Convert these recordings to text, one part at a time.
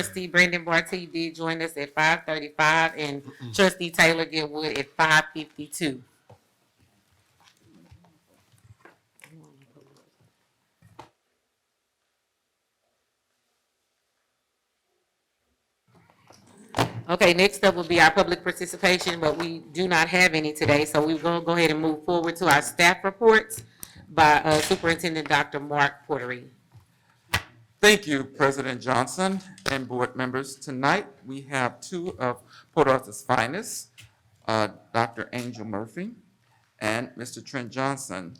Trustee Brendan Barty did join us at 5:35, and Trustee Taylor Getwood at 5:52. Okay, next up will be our public participation, but we do not have any today, so we're going to go ahead and move forward to our staff reports by Superintendent Dr. Mark Portery. Thank you, President Johnson and board members. Tonight, we have two of Port Arthur's finest, Dr. Angel Murphy and Mr. Trent Johnson.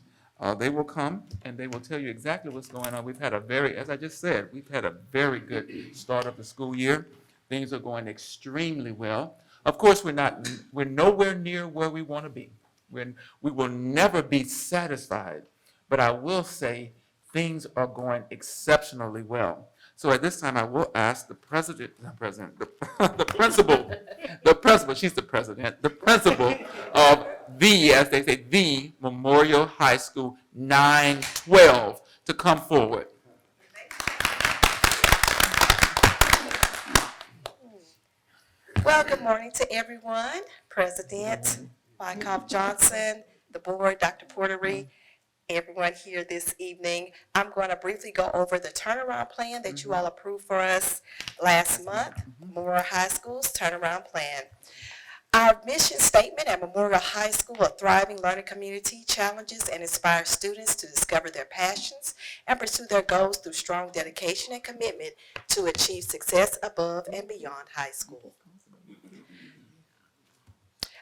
They will come and they will tell you exactly what's going on. We've had a very, as I just said, we've had a very good start of the school year. Things are going extremely well. Of course, we're nowhere near where we want to be. We will never be satisfied, but I will say things are going exceptionally well. So at this time, I will ask the principal, she's the president, the principal of as they say, the Memorial High School 912 to come forward. Well, good morning to everyone. President Wyckoff Johnson, the board, Dr. Portery, everyone here this evening. I'm going to briefly go over the turnaround plan that you all approved for us last month, Memorial High School's turnaround plan. Our mission statement at Memorial High School, a thriving learning community, challenges and inspires students to discover their passions and pursue their goals through strong dedication and commitment to achieve success above and beyond high school.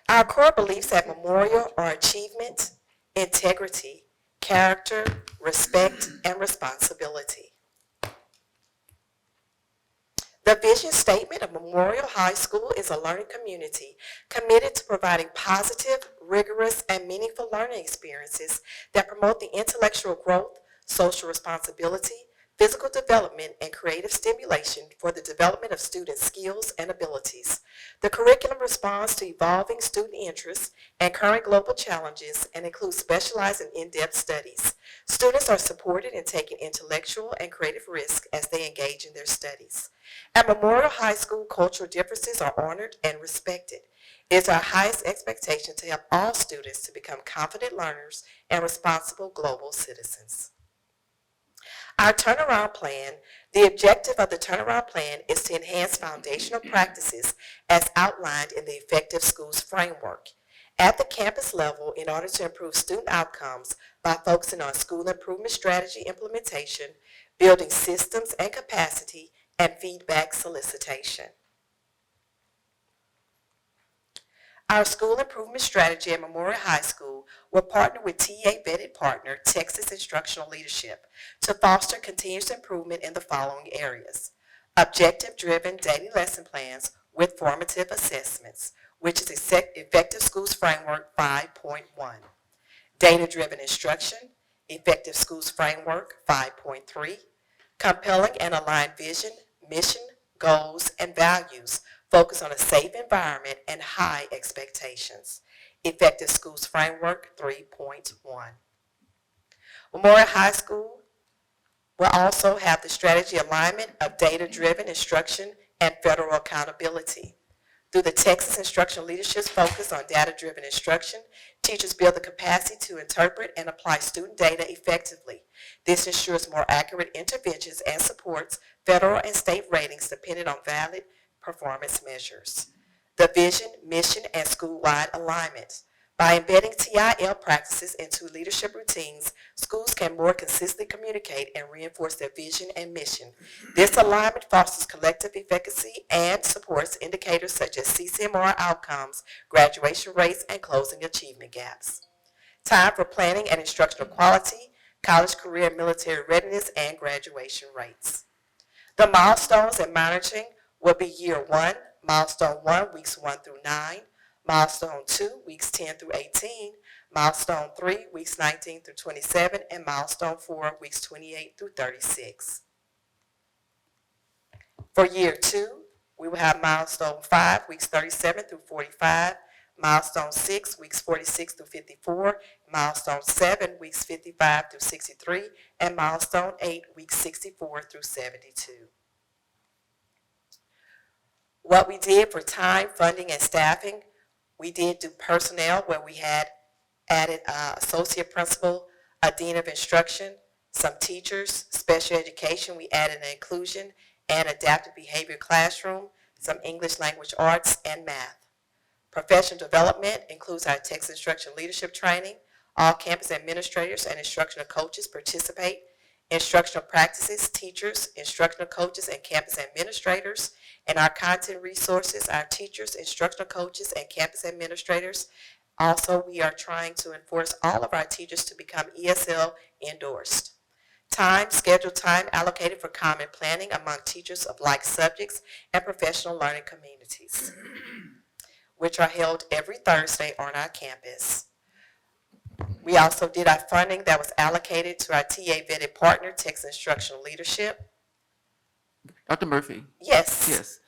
Our core beliefs at Memorial are achievement, integrity, character, respect, and responsibility. The vision statement of Memorial High School is a learning community committed to providing positive, rigorous, and meaningful learning experiences that promote the intellectual growth, social responsibility, physical development, and creative stimulation for the development of students' skills and abilities. The curriculum responds to evolving student interests and current global challenges and includes specialized and in-depth studies. Students are supported in taking intellectual and creative risks as they engage in their studies. At Memorial High School, cultural differences are honored and respected. It is our highest expectation to help all students to become confident learners and responsible global citizens. Our turnaround plan, the objective of the turnaround plan is to enhance foundational practices as outlined in the Effective Schools Framework at the campus level in order to improve student outcomes by focusing on school improvement strategy implementation, building systems and capacity, and feedback solicitation. Our school improvement strategy at Memorial High School will partner with TA-vetted partner, Texas Instructional Leadership, to foster continuous improvement in the following areas. Objective-driven daily lesson plans with formative assessments, which is Effective Schools Framework 5.1. Data-driven instruction, Effective Schools Framework 5.3. Compelling and aligned vision, mission, goals, and values focus on a safe environment and high expectations. Effective Schools Framework 3.1. Memorial High School will also have the strategy alignment of data-driven instruction and federal accountability. Through the Texas Instructional Leadership's focus on data-driven instruction, teachers build the capacity to interpret and apply student data effectively. This ensures more accurate interventions and supports federal and state ratings dependent on valid performance measures. The vision, mission, and school-wide alignment. By embedding TIL practices into leadership routines, schools can more consistently communicate and reinforce their vision and mission. This alignment fosters collective efficacy and supports indicators such as CCMR outcomes, graduation rates, and closing achievement gaps. Time for planning and instructional quality, college, career, and military readiness, and graduation rates. The milestones and monitoring will be year 1, milestone 1, weeks 1 through 9, milestone 2, weeks 10 through 18, milestone 3, weeks 19 through 27, and milestone 4, weeks 28 through 36. For year 2, we will have milestone 5, weeks 37 through 45, milestone 6, weeks 46 through 54, milestone 7, weeks 55 through 63, and milestone 8, weeks 64 through 72. What we did for time, funding, and staffing, we did do personnel where we had added associate principal, a dean of instruction, some teachers, special education, we added an inclusion and adaptive behavior classroom, some English language arts, and math. Professional development includes our text instruction leadership training. All campus administrators and instructional coaches participate. Instructional practices, teachers, instructional coaches, and campus administrators. And our content resources, our teachers, instructional coaches, and campus administrators. Also, we are trying to enforce all of our teachers to become ESL endorsed. Scheduled time allocated for common planning among teachers of like subjects and professional learning communities, which are held every Thursday on our campus. We also did our funding that was allocated to our TA vetted partner, Text Instructional Leadership. Dr. Murphy? Yes. Yes.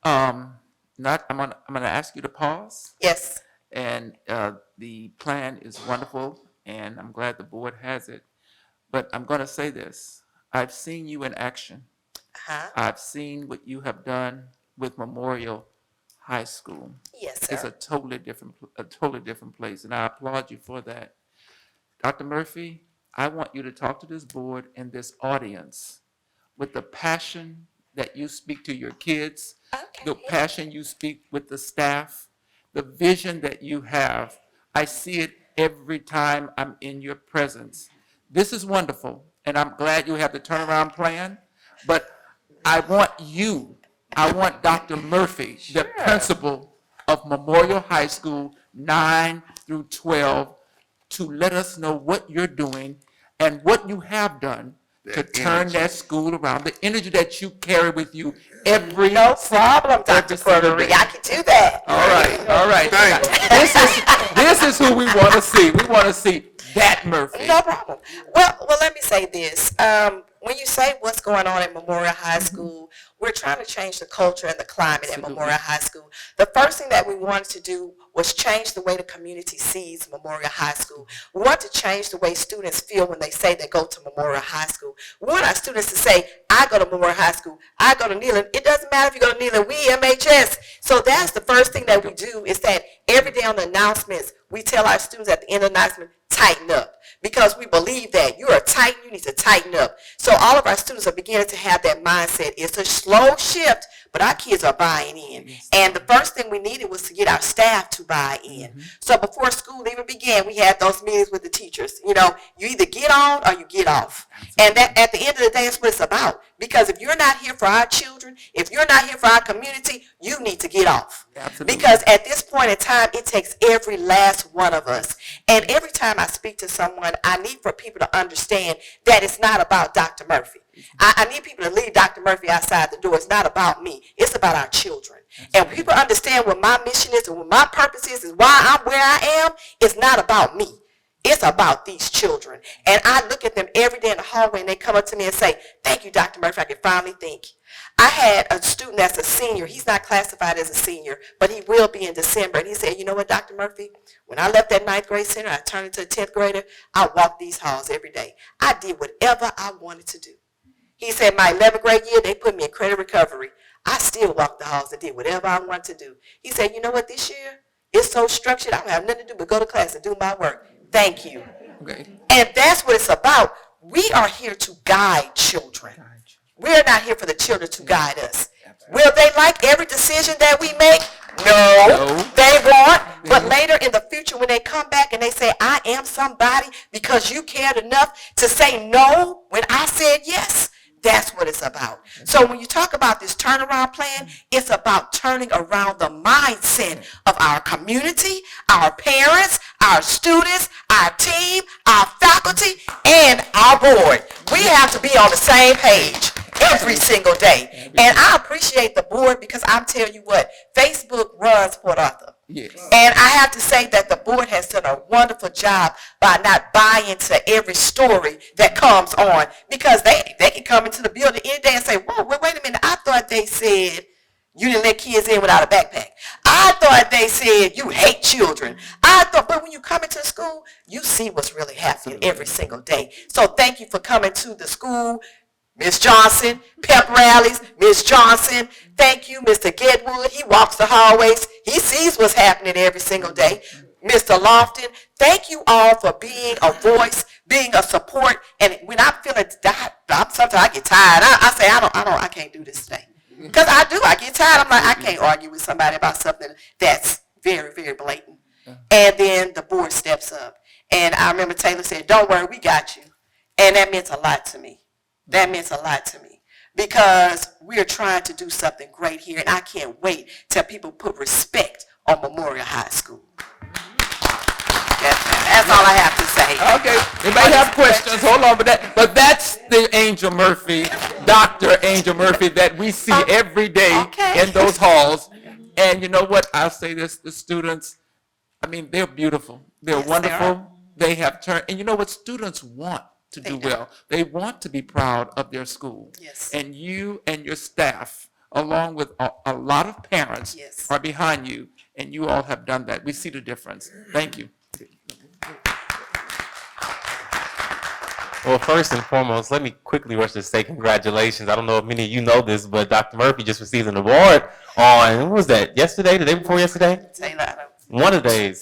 I'm gonna ask you to pause, Yes. and the plan is wonderful, and I'm glad the board has it. But I'm gonna say this, I've seen you in action. I've seen what you have done with Memorial High School. Yes, It's sir. a totally different place, and I applaud you for that. Dr. Murphy, I want you to talk to this board and this audience with the passion that you speak to your kids, the passion you speak with the staff, the vision that you have. I see it every time I'm in your presence. This is wonderful, and I'm glad you have the turnaround plan, but I want Dr. Murphy, the principal of Memorial High School 9 through 12, to let us know what you're doing and what you have done to turn that school around, the energy that you carry with you every No problem, Dr. Portery. I can do that. All right. This is who we want to see. We want to see that Murphy. No problem. Well, let me say this. When you say what's going on at Memorial High School, we're trying to change the culture and the climate at Memorial High School. The first thing that we wanted to do was change the way the community sees Memorial High School. We want to change the way students feel when they say they go to Memorial High School. We want our students to say, I go to Memorial High School, I go to Neyland. It doesn't matter if you go to Neyland, we MHS. So that's the first thing that we do, is that every day on the announcements, we tell our students at the end of the announcement, tighten up. Because we believe that you are tight, you need to tighten up. So all of our students are beginning to have that mindset. It's a slow shift, but our kids are buying in. And the first thing we needed was to get our staff to buy in. So before school even began, we had those meetings with the teachers. You know, you either get on or you get off. And that, at the end of the day, that's what it's about. Because if you're not here for our children, if you're not here for our community, you need to get off. Absolutely. Because at this point in time, it takes every last one of us. And every time I speak to someone, I need for people to understand that it's not about Dr. Murphy. I need people to leave Dr. Murphy outside the door. It's not about me. It's about our children. And when people understand what my mission is and what my purpose is why I'm where I am, it's not about me. It's about these children. And I look at them every day in the hallway and they come up to me and say, thank you, Dr. Murphy, I can finally think. I had a student that's a senior. He's not classified as a senior, but he will be in December. And he said, you know what, Dr. Murphy? When I left that 9th grade center, I turned into a 10th grader. I walked these halls every day. I did whatever I wanted to do. He said my 11th grade year, they put me in credit recovery. I still walked the halls and did whatever I wanted to do. He said, you know what, this year, it's so structured, I don't have nothing to do but go to class and do my work. Thank you. Okay. And that's what it's about. We are here to guide children. We're not here for the children to guide us. Will they like every decision that we make? No, they won't. But later in the future, when they come back and they say, I am somebody because you cared enough to say no when I said yes, that's what it's about. So when you talk about this turnaround plan, it's about turning around the mindset of our community, our parents, our students, our team, our faculty, and our board. We have to be on the same page every single day. And I appreciate the board because I'm telling you what, Facebook runs Port Arthur. Yes. And I have to say that the board has done a wonderful job by not buying into every story that comes on, because they can come into the building any day and say, whoa, wait a minute, I thought they said you didn't let kids in without a backpack. I thought they said you hate children. But when you come into school, you see what's really happening every single day. So thank you for coming to the school Ms. Johnson, pep rallies, Ms. Johnson. Thank you, Mr. Gedwood. He walks the hallways. He sees what's happening every single day. Mr. Lofton, thank you all for being a voice, being a support. And when I'm feeling, sometimes I get tired. I say, I can't do this today. Because I do. I get tired. I'm like, I can't argue with somebody about something that's very, very blatant. And then the board steps up. And I remember Taylor said, don't worry, we got you. And that meant a lot to me. That meant a lot to me. Because we're trying to do something great here. And I can't wait till people put respect on Memorial High School. That's all I have to say. Okay, anybody have questions? Hold on, but that's the Angel Murphy, Dr. Angel Murphy that we see every day in those halls. And you know what? I'll say this, the students, I mean, they're beautiful. They're wonderful. They have turned, and you know what? Students want to do well. They want to be proud of their school. Yes. And you and your staff, along with a lot of parents, are behind you, and you all have done that. We see the difference. Thank you. Well, first and foremost, let me quickly rush to say congratulations. I don't know if many of you know this, but Dr. Murphy just received an award on, what was that, yesterday, the day before yesterday? One of the days.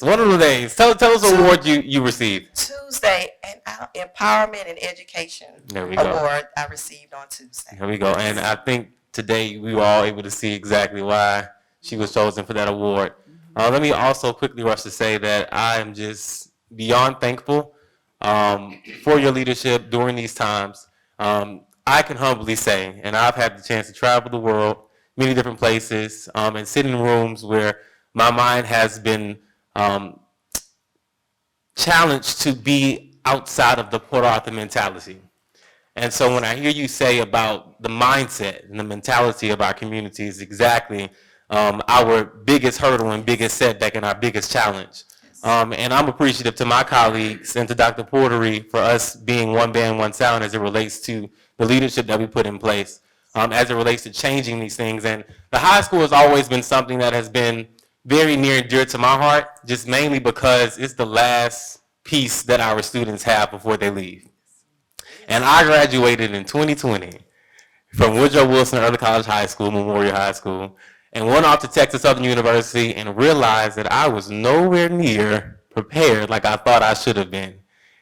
Tell us what award you received. Tuesday, an Empowerment and Education Award I received on Tuesday. There we go. And I think today we were all able to see exactly why she was chosen for that award. Let me also quickly rush to say that I am just beyond thankful for your leadership during these times. I can humbly say, and I've had the chance to travel the world, many different places, and sit in rooms where my mind has been challenged to be outside of the Port Arthur mentality. And so when I hear you say about the mindset and the mentality of our community is exactly our biggest hurdle and biggest setback and our biggest challenge. And I'm appreciative to my colleagues and to Dr. Portery for us being one band, one sound as it relates to the leadership that we put in place, as it relates to changing these things. And the high school has always been something that has been very near and dear to my heart, just mainly because it's the last piece that our students have before they leave. And I graduated in 2020 from Woodrow Wilson Early College High School, Memorial High School, and went off to Texas Southern University and realized that I was nowhere near prepared like I thought I should have been.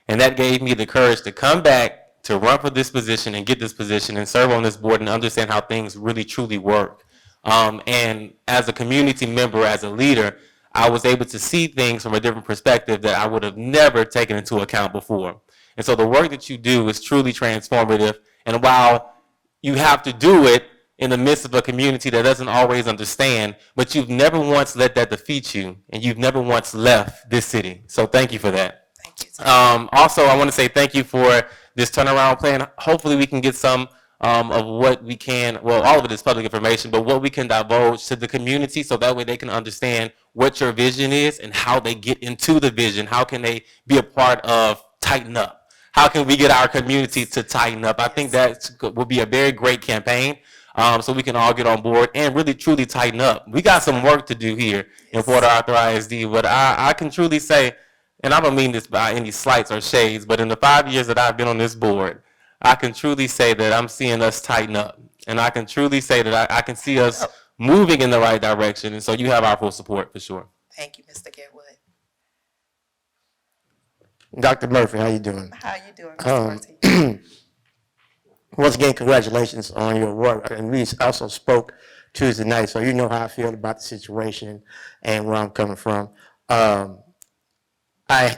And that gave me the courage to come back, to run for this position and get this position and serve on this board and understand how things really truly work. And as a community member, as a leader, I was able to see things from a different perspective that I would have never taken into account before. And so the work that you do is truly transformative. And while you have to do it in the midst of a community that doesn't always understand, but you've never once let that defeat you, and you've never once left this city. So thank you for that. Thank you. Also, I want to say thank you for this turnaround plan. Hopefully we can get some of what we can, well, all of it is public information, but what we can divulge to the community so that way they can understand what your vision is and how they get into the vision. How can they be a part of Tighten Up? How can we get our community to tighten up? I think that will be a very great campaign. So we can all get on board and really truly tighten up. We got some work to do here in Port Arthur ISD, but I can truly say, and I don't mean this by any slights or shades, but in the 5 years that I've been on this board, I can truly say that I'm seeing us tighten up. And I can truly say that I can see us moving in the right direction. And so you have our full support for sure. Thank you, Mr. Getwood. Dr. Murphy, how you doing? How you doing, Mr. Martin? Once again, congratulations on your work. And we also spoke Tuesday night, so you know how I feel about the situation and where I'm coming from. I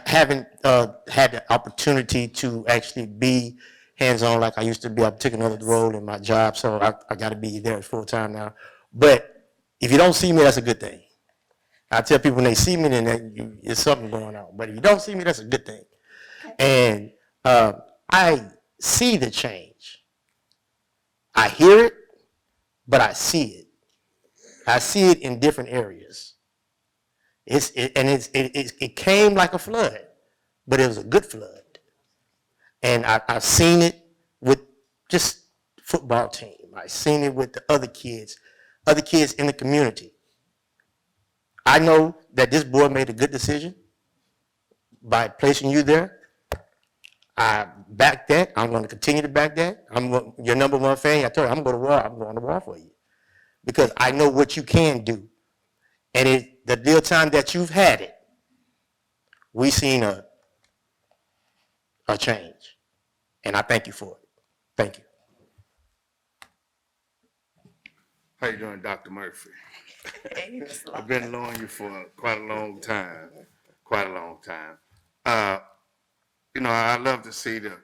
haven't had the opportunity to actually be hands-on like I used to be. I've taken another role in my job, so I got to be there full time now. But if you don't see me, that's a good thing. I tell people when they see me, then there's something going on. But if you don't see me, that's a good thing. And I see the change. I hear it, but I see it. I see it in different areas. It came like a flood, but it was a good flood. And I've seen it with just football team. I've seen it with the other kids in the community. I know that this board made a good decision by placing you there. I back that. I'm going to continue to back that. Your number one fan. I told you, I'm going to war. I'm going to war for you because I know what you can do. And the deal time that you've had it, we've seen a change. And I thank you for it. Thank you. How you doing, Dr. Murphy? Hey, Mr. Long. I've been knowing you for quite a long time, I love to see the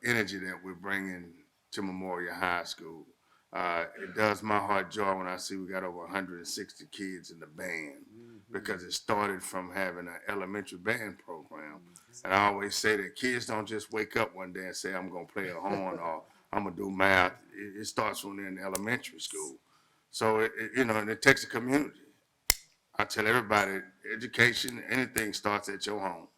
energy that we're bringing to Memorial High School. It does my heart joy when I see we got over 160 kids in the band because it started from having an elementary band program. And I always say that kids don't just wake up one day and say, I'm going to play a horn or I'm going to do math. It starts when they're in elementary school. So, and it takes a community. I tell everybody, education, anything starts at your home.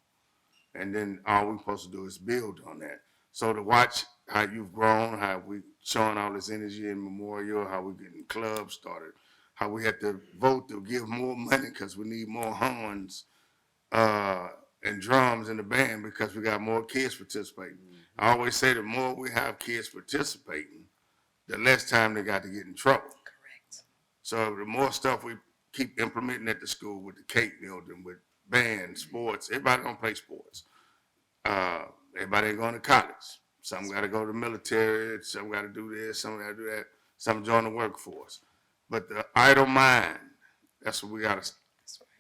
And then all we're supposed to do is build on that. So to watch how you've grown, how we showing all this energy in Memorial, how we're getting clubs started, how we had to vote to give more money because we need more horns and drums in the band because we got more kids participating. I always say the more we have kids participating, the less time they got to get in trouble. Correct. So the more stuff we keep implementing at the school with the cake building, with band, sports, everybody don't play sports. Everybody ain't going to college. Some got to go to the military, some got to do this, some got to do that, some join the workforce. But the idle mind, that's what we got to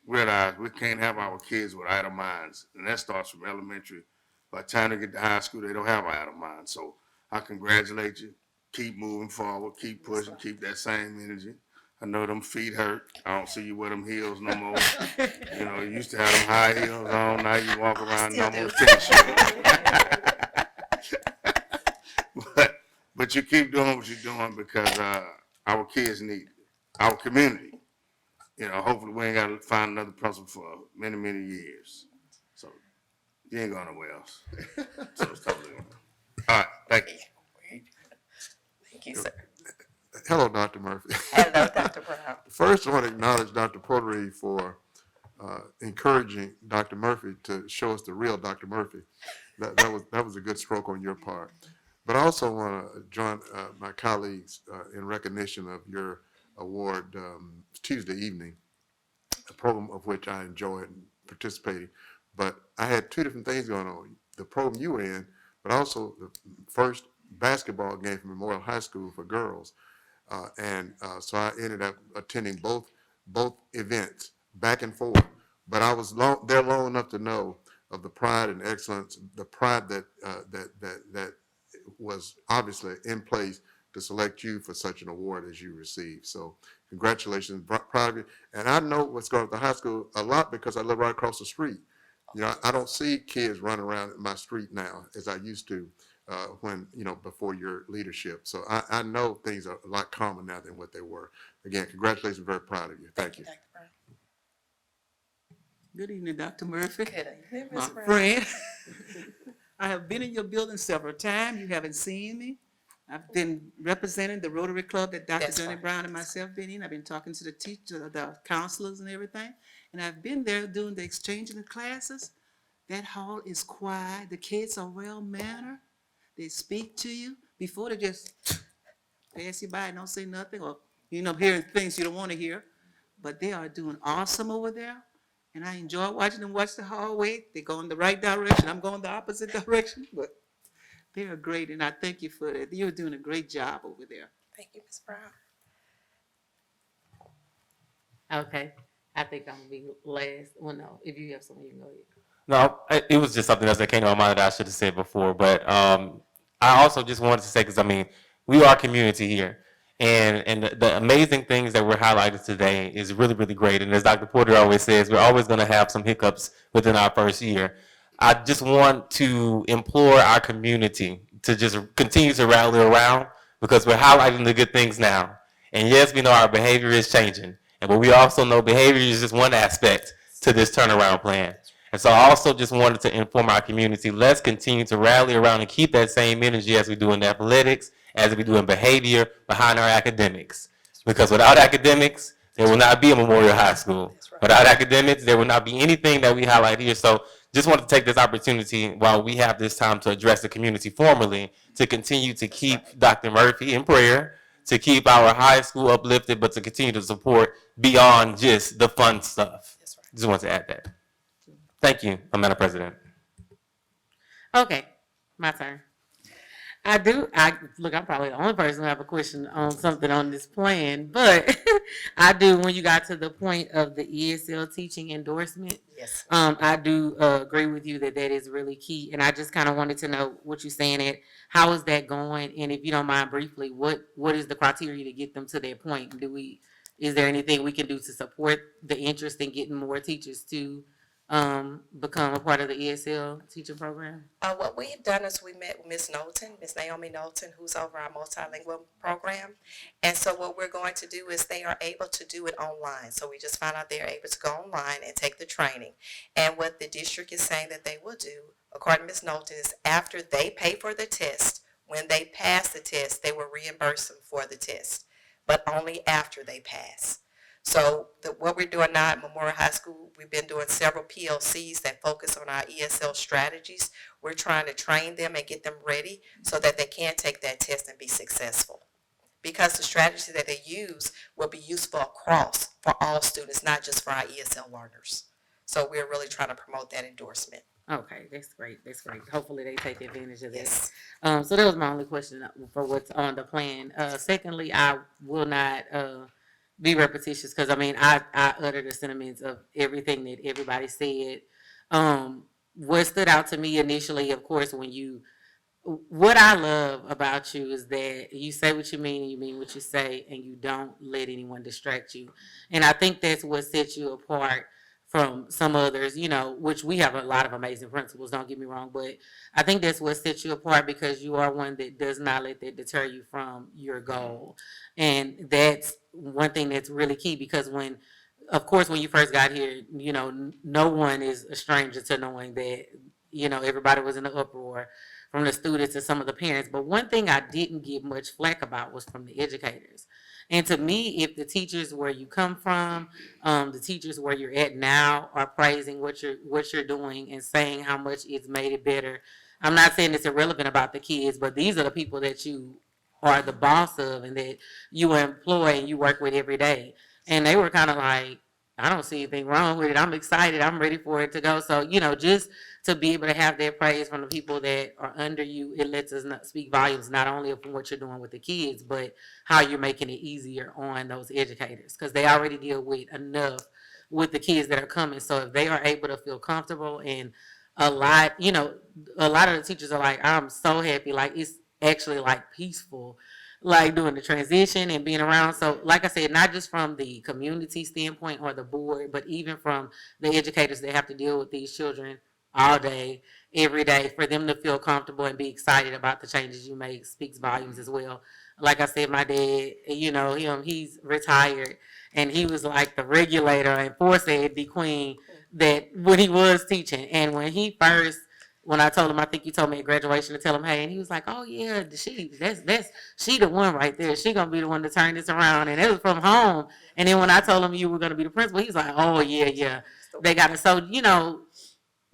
realize. We can't have our kids with idle minds. And that starts from elementary. By the time they get to high school, they don't have idle minds. So I congratulate you. Keep moving forward, keep pushing, keep that same energy. I know them feet hurt. I don't see you with them heels no more. You used to have them high heels on. Now you walk around Still normal do. tennis shoes. but you keep doing what you're doing because our kids need it. Our community. Hopefully we ain't got to find another principal for many, many years. So you ain't going nowhere else. So it's totally all right. Thank you. Thank you, sir. Hello, Dr. Murphy. Hello, Dr. Brown. First, I want to acknowledge Dr. Portery for encouraging Dr. Murphy to show us the real Dr. Murphy. That was a good stroke on your part. But I also want to join my colleagues in recognition of your award Tuesday evening, a program of which I enjoyed participating. But I had two different things going on. The program you were in, but also the first basketball game from Memorial High School for girls. So I ended up attending both events back and forth. But I was there long enough to know of the pride and excellence, the pride that was obviously in place to select you for such an award as you received. So congratulations, proud of you. And I know what's going on at the high school a lot because I live right across the street. I don't see kids running around in my street now as I used to. When, before your leadership. So I know things are a lot calmer now than what they were. Again, congratulations, very proud of you. Thank you. Dr. Brown. Good evening, Dr. Murphy. Good evening, My Ms. Brown. friend. I have been in your building several times. You haven't seen me. I've been representing the Rotary Club that Dr. That's Johnny right. Brown and myself been in. I've been talking to the teachers, the counselors and everything. And I've been there doing the exchanging of classes. That hall is quiet. The kids are well-mannered. They speak to you before they just pass you by and don't say nothing or, hearing things you don't want to hear. But they are doing awesome over there. And I enjoy watching them watch the hallway. They go in the right direction. I'm going the opposite direction. But they are great. And I thank you for that. You're doing a great job over there. Thank you, Ms. Brown. Okay, I think I'm gonna be last. Well, no, if you have something, you can go ahead. No, it was just something else that came to my mind that I should have said before. But I also just wanted to say, because we are a community here. And the amazing things that were highlighted today is really, really great. And as Dr. Porter always says, we're always going to have some hiccups within our first year. I just want to implore our community to just continue to rally around because we're highlighting the good things now. And yes, we know our behavior is changing. But we also know behavior is just one aspect to this turnaround plan. And so I also just wanted to inform our community, let's continue to rally around and keep that same energy as we do in athletics, as we do in behavior, behind our academics. Because without academics, there will not be a Memorial High School. Without academics, there will not be anything that we highlight here. So just want to take this opportunity while we have this time to address the community formally to continue to keep Dr. Murphy in prayer, to keep our high school uplifted, but to continue to support beyond just the fun stuff. That's right. Just want to add that. Thank you, Madam President. Okay, my turn. Look, I'm probably the only person who have a question on something on this plan, but I do, when you got to the point of the ESL teaching endorsement, Yes. I do agree with you that that is really key. And I just kind of wanted to know what you're saying, it, how is that going? And if you don't mind briefly, what is the criteria to get them to that point? Is there anything we can do to support the interest in getting more teachers to become a part of the ESL teaching program? What we have done is we met with Ms. Knowlton, Ms. Naomi Knowlton, who's over our multilingual program. And so what we're going to do is they are able to do it online. So we just found out they're able to go online and take the training. And what the district is saying that they will do, according to Ms. Knowlton, is after they pay for the test, when they pass the test, they will reimburse them for the test, but only after they pass. So what we're doing now at Memorial High School, we've been doing several PLCs that focus on our ESL strategies. We're trying to train them and get them ready so that they can take that test and be successful. Because the strategy that they use will be useful across for all students, not just for our ESL learners. So we're really trying to promote that endorsement. Okay, that's great. That's great. Hopefully they take advantage of that. Yes. So that was my only question for what's on the plan. Secondly, I will not be repetitious because I mean I utter the sentiments of everything that everybody said. What stood out to me initially, of course, what I love about you is that you say what you mean and you mean what you say, and you don't let anyone distract you. And I think that's what sets you apart from some others, which we have a lot of amazing principals, don't get me wrong, but I think that's what sets you apart because you are one that does not let that deter you from your goal. And that's one thing that's really key because of course, when you first got here, no one is a stranger to knowing that, everybody was in an uproar from the students to some of the parents. But one thing I didn't get much flack about was from the educators. And to me, if the teachers where you come from, the teachers where you're at now are praising what you're doing and saying how much it's made it better, I'm not saying it's irrelevant about the kids, but these are the people that you are the boss of and that you employ and you work with every day. And they were kind of like, I don't see anything wrong with it. I'm excited. I'm ready for it to go. So, just to be able to have that praise from the people that are under you, it lets us speak volumes, not only from what you're doing with the kids, but how you're making it easier on those educators because they already deal with enough with the kids that are coming. So if they are able to feel comfortable and a lot of the teachers are like, I'm so happy. Like, it's actually like peaceful, like doing the transition and being around. So like I said, not just from the community standpoint or the board, but even from the educators that have to deal with these children all day, every day, for them to feel comfortable and be excited about the changes you make speaks volumes as well. Like I said, my dad, he's retired and he was like the regulator and enforcer at the Queen that when he was teaching. And when I told him, I think you told me at graduation to tell him, hey, and he was like, oh yeah, she the one right there. She gonna be the one to turn this around. And it was from home. And then when I told him you were gonna be the principal, he's like, oh yeah. They got it. So,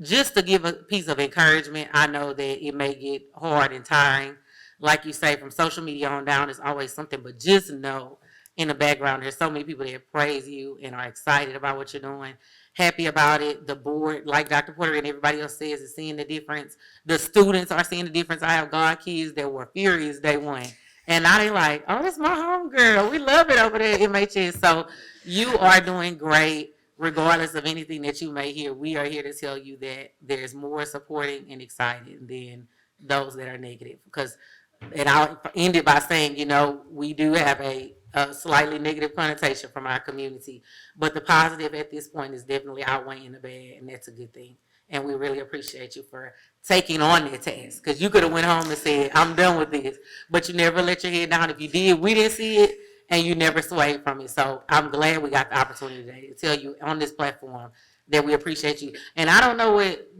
just to give a piece of encouragement, I know that it may get hard and tiring. Like you say, from social media on down, it's always something, but just know in the background, there's so many people that praise you and are excited about what you're doing, happy about it. The board, like Dr. Porter and everybody else says, is seeing the difference. The students are seeing the difference. I have God kids that were furious day one. And now they're like, oh, that's my home girl. We love it over there at MHS. So you are doing great. Regardless of anything that you may hear, we are here to tell you that there's more supporting and exciting than those that are negative. And I'll end it by saying, we do have a slightly negative connotation from our community, but the positive at this point is definitely outweighing the bad, and that's a good thing. And we really appreciate you for taking on that task, because you could have went home and said, I'm done with this, but you never let your head down. If you did, we didn't see it, and you never swayed from it. So I'm glad we got the opportunity today to tell you on this platform that we appreciate you. And I don't know what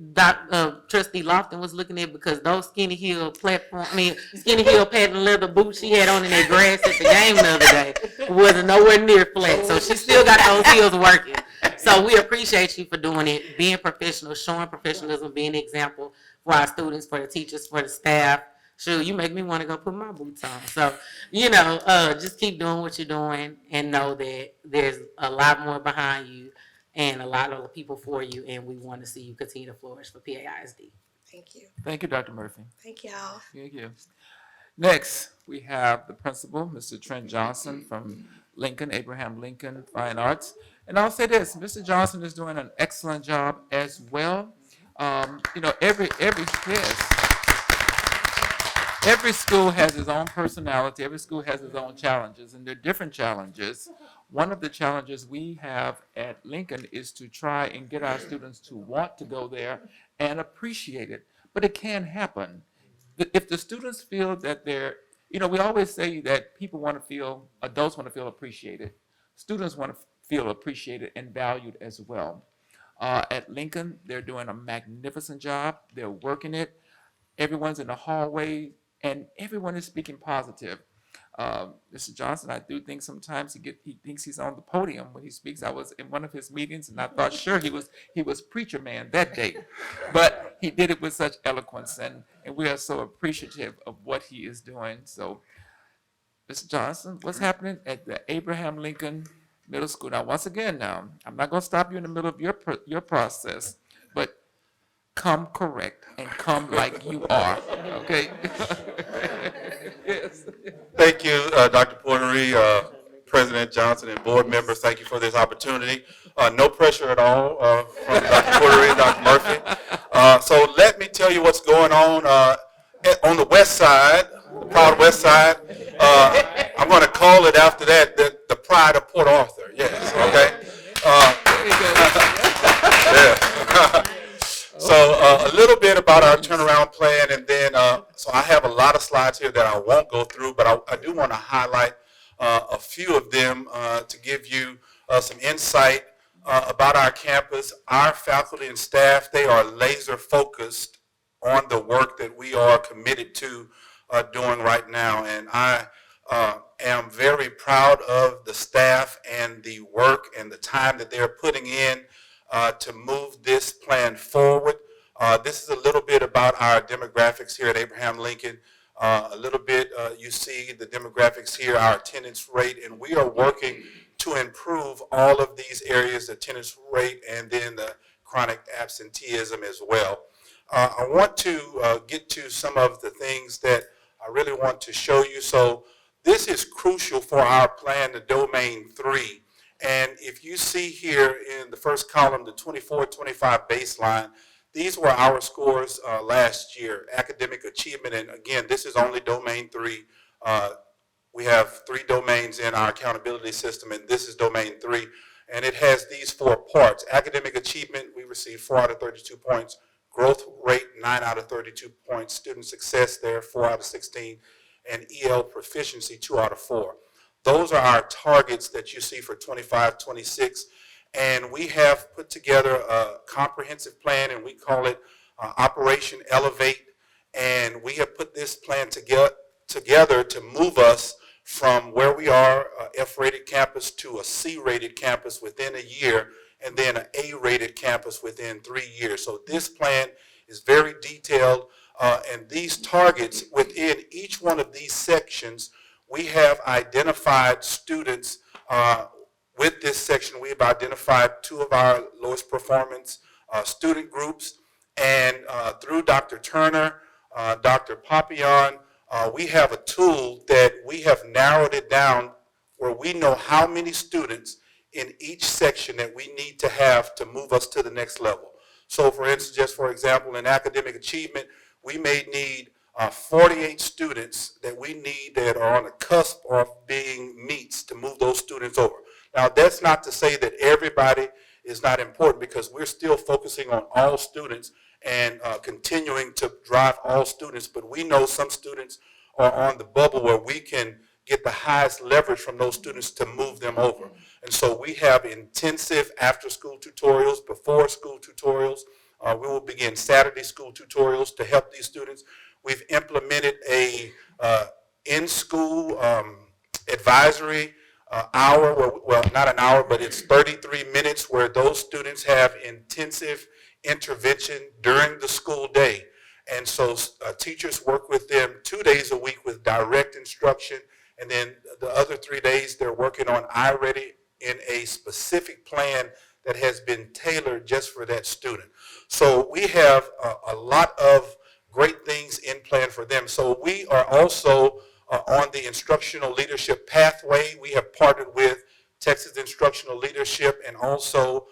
Trustee Lofton was looking at, because those skinny heel patent leather boots she had on in that grass at the game the other day wasn't nowhere near flat. So she still got those heels working. So we appreciate you for doing it, being professional, showing professionalism, being an example for our students, for the teachers, for the staff. Sure, you make me want to go put my boots on. So, just keep doing what you're doing and know that there's a lot more behind you and a lot of people for you, and we want to see you continue to flourish for PAISD. Thank you. Thank you, Dr. Murphy. Thank y'all. Thank you. Next, we have the principal, Mr. Trent Johnson from Lincoln, Abraham Lincoln Fine Arts. And I'll say this, Mr. Johnson is doing an excellent job as well. Every school has its own personality. Every school has its own challenges, and they're different challenges. One of the challenges we have at Lincoln is to try and get our students to want to go there and appreciate it. But it can happen. If the students feel that we always say that adults want to feel appreciated. Students want to feel appreciated and valued as well. At Lincoln, they're doing a magnificent job. They're working it. Everyone's in the hallway, and everyone is speaking positive. Mr. Johnson, I do think sometimes he thinks he's on the podium when he speaks. I was in one of his meetings, and I thought, sure, he was preacher man that day, but he did it with such eloquence, and we are so appreciative of what he is doing. So, Mr. Johnson, what's happening at the Abraham Lincoln Middle School? Now, once again, I'm not going to stop you in the middle of your process, but come correct and come like you are, okay? Yes. Thank you, Dr. Portery, President Johnson, and board members. Thank you for this opportunity. No pressure at all from Dr. Portery and Dr. Murphy. So let me tell you what's going on the west side, the proud west side. I'm going to call it after that the pride of Port Arthur. Yes, okay? Yeah. So a little bit about our turnaround plan, and then so I have a lot of slides here that I won't go through, but I do want to highlight a few of them to give you some insight about our campus. Our faculty and staff, they are laser focused on the work that we are committed to doing right now, and I am very proud of the staff and the work and the time that they're putting in to move this plan forward. This is a little bit about our demographics here at Abraham Lincoln. A little bit, you see the demographics here, our attendance rate, and we are working to improve all of these areas, the attendance rate, and then the chronic absenteeism as well. I want to get to some of the things that I really want to show you. So this is crucial for our plan, the domain 3. And if you see here in the first column, the 24-25 baseline, these were our scores last year, academic achievement. And again, this is only domain 3. We have 3 domains in our accountability system, and this is domain 3. And it has these 4 parts. Academic achievement, we received 4 out of 32 points. Growth rate, 9 out of 32 points. Student success there, 4 out of 16. And EL proficiency, 2 out of 4. Those are our targets that you see for 25-26. And we have put together a comprehensive plan, and we call it Operation Elevate. And we have put this plan together to move us from where we are, F-rated campus, to a C-rated campus within a year, and then an A-rated campus within 3 years. So this plan is very detailed, and these targets within each one of these sections, we have identified students with this section. We have identified 2 of our lowest performance student groups, and through Dr. Turner, Dr. Papillon, we have a tool that we have narrowed it down where we know how many students in each section that we need to have to move us to the next level. So for instance, just for example, in academic achievement, we may need 48 students that we need that are on the cusp of being meets to move those students over. Now, that's not to say that everybody is not important, because we're still focusing on all students and continuing to drive all students, but we know some students are on the bubble where we can get the highest leverage from those students to move them over. And so we have intensive after-school tutorials, before-school tutorials. We will begin Saturday school tutorials to help these students. We've implemented a in-school advisory hour, well, not an hour, but it's 33 minutes where those students have intensive intervention during the school day. And so teachers work with them 2 days a week with direct instruction, and then the other 3 days they're working on iReady in a specific plan that has been tailored just for that student. So we have a lot of great things in plan for them. So we are also on the instructional leadership pathway. We have partnered with Texas Instructional Leadership and also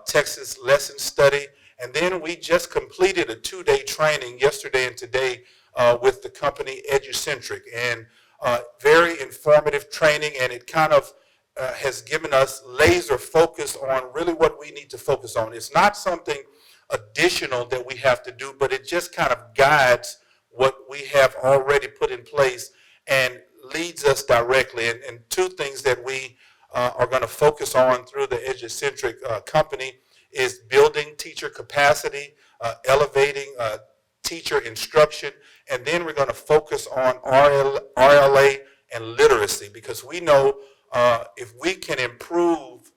Texas Lesson Study. And then we just completed a 2-day training yesterday and today with the company Educentric. And very informative training, and it kind of has given us laser focus on really what we need to focus on. It's not something additional that we have to do, but it just kind of guides what we have already put in place and leads us directly. And two things that we are going to focus on through the Educentric company is building teacher capacity, elevating teacher instruction, and then we're going to focus on RLA and literacy, because we know if we can improve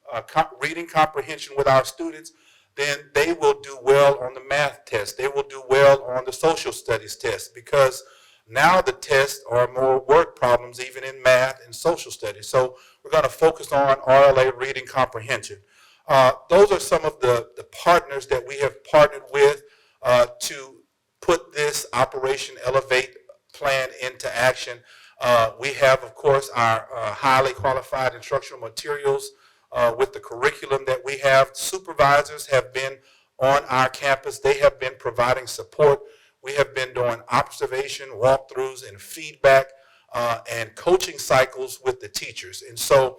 reading comprehension with our students, then they will do well on the math test. They will do well on the social studies test, because now the tests are more word problems even in math and social studies. So we're going to focus on RLA reading comprehension. Those are some of the partners that we have partnered with to put this Operation Elevate plan into action. We have, of course, our highly qualified instructional materials with the curriculum that we have. Supervisors have been on our campus. They have been providing support. We have been doing observation, walkthroughs, and feedback and coaching cycles with the teachers. And so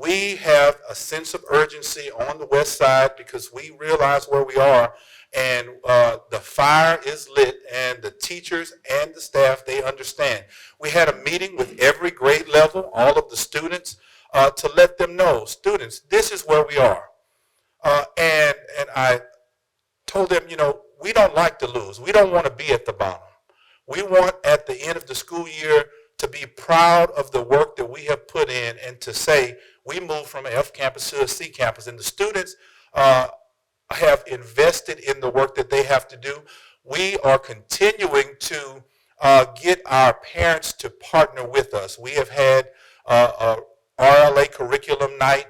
we have a sense of urgency on the west side because we realize where we are, and the fire is lit, and the teachers and the staff, they understand. We had a meeting with every grade level, all of the students, to let them know, students, this is where we are. And I told them, you know, we don't like to lose. We don't want to be at the bottom. We want at the end of the school year to be proud of the work that we have put in and to say we moved from an F campus to a C campus. And the students have invested in the work that they have to do. We are continuing to get our parents to partner with us. We have had a RLA curriculum night.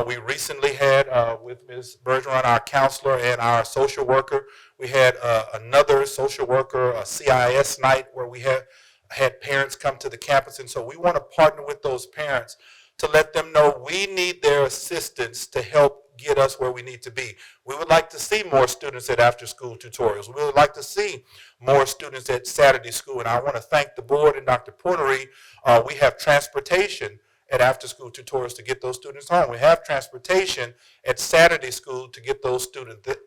We recently had with Ms. Bergeron, our counselor, and our social worker. We had another social worker, a CIS night, where we had parents come to the campus. And so we want to partner with those parents to let them know we need their assistance to help get us where we need to be. We would like to see more students at after-school tutorials. We would like to see more students at Saturday school. And I want to thank the board and Dr. Portery. We have transportation at after-school tutorials to get those students home. We have transportation at Saturday school to get those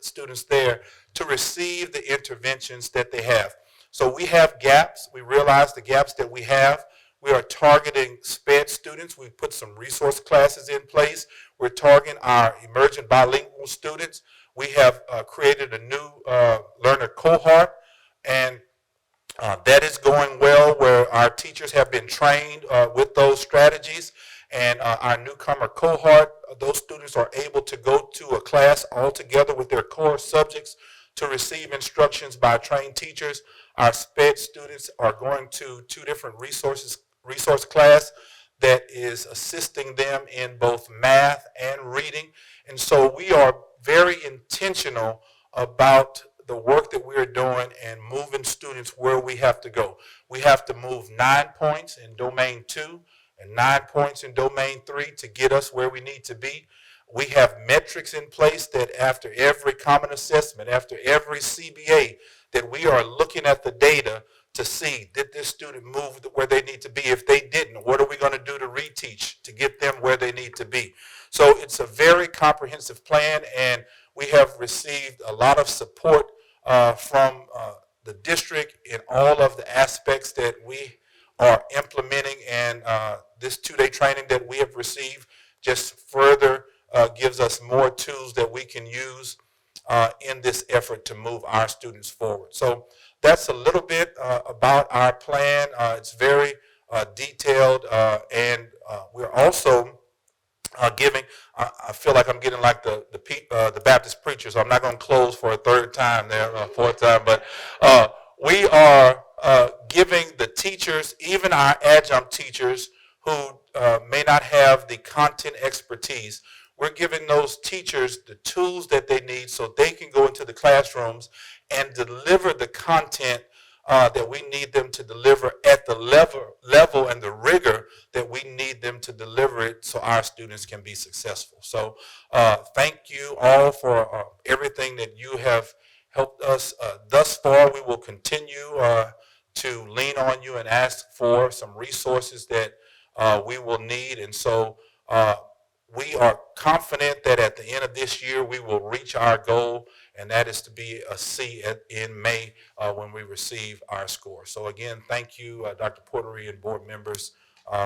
students there to receive the interventions that they have. So we have gaps. We realize the gaps that we have. We are targeting SPED students. We put some resource classes in place. We're targeting our emergent bilingual students. We have created a new learner cohort, and that is going well, where our teachers have been trained with those strategies. And our newcomer cohort, those students are able to go to a class all together with their core subjects to receive instructions by trained teachers. Our SPED students are going to 2 different resource class that is assisting them in both math and reading. And so we are very intentional about the work that we're doing and moving students where we have to go. We have to move 9 points in domain 2 and 9 points in domain 3 to get us where we need to be. We have metrics in place that after every common assessment, after every CBA, that we are looking at the data to see, did this student move where they need to be? If they didn't, what are we going to do to reteach to get them where they need to be? So it's a very comprehensive plan, and we have received a lot of support from the district in all of the aspects that we are implementing, and this 2-day training that we have received just further gives us more tools that we can use in this effort to move our students forward. So that's a little bit about our plan. It's very detailed, and we're also giving. I feel like I'm getting like the Baptist preacher, so I'm not going to close for a third time there, fourth time. But we are giving the teachers, even our adjunct teachers who may not have the content expertise. We're giving those teachers the tools that they need so they can go into the classrooms and deliver the content that we need them to deliver at the level and the rigor that we need them to deliver it so our students can be successful. So thank you all for everything that you have helped us thus far. We will continue to lean on you and ask for some resources that we will need. And so we are confident that at the end of this year, we will reach our goal, and that is to be a C in May when we receive our score. So again, thank you, Dr. Portery and board members,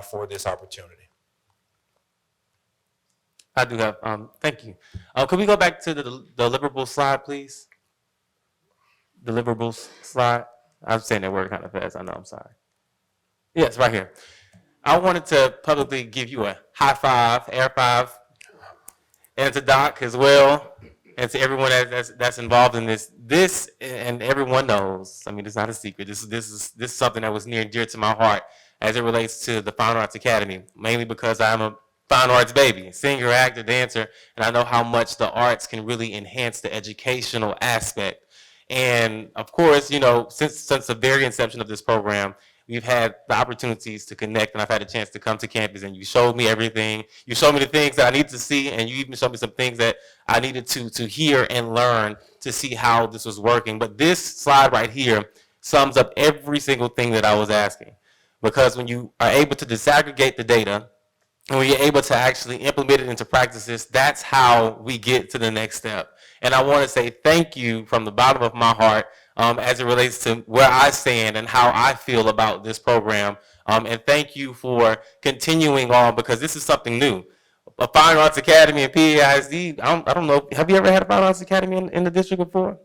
for this opportunity. I do have, thank you. Could we go back to the deliverables slide, please? Deliverables slide. I'm saying that word kind of fast. I know, I'm sorry. Yes, right here. I wanted to publicly give you a high five, air five, and to Doc as well, and to everyone that's involved in this. This, and everyone knows, I mean, it's not a secret. This is something that was near and dear to my heart as it relates to the Fine Arts Academy, mainly because I'm a fine arts baby, singer, actor, dancer, and I know how much the arts can really enhance the educational aspect. And of course, you know, since the very inception of this program, we've had the opportunities to connect, and I've had a chance to come to campus, and you showed me everything. You showed me the things that I need to see, and you even showed me some things that I needed to hear and learn to see how this was working. But this slide right here sums up every single thing that I was asking. Because when you are able to disaggregate the data, and when you're able to actually implement it into practices, that's how we get to the next step. And I want to say thank you from the bottom of my heart as it relates to where I stand and how I feel about this program. And thank you for continuing on, because this is something new. A Fine Arts Academy and PAISD, I don't know, have you ever had a Fine Arts Academy in the district before?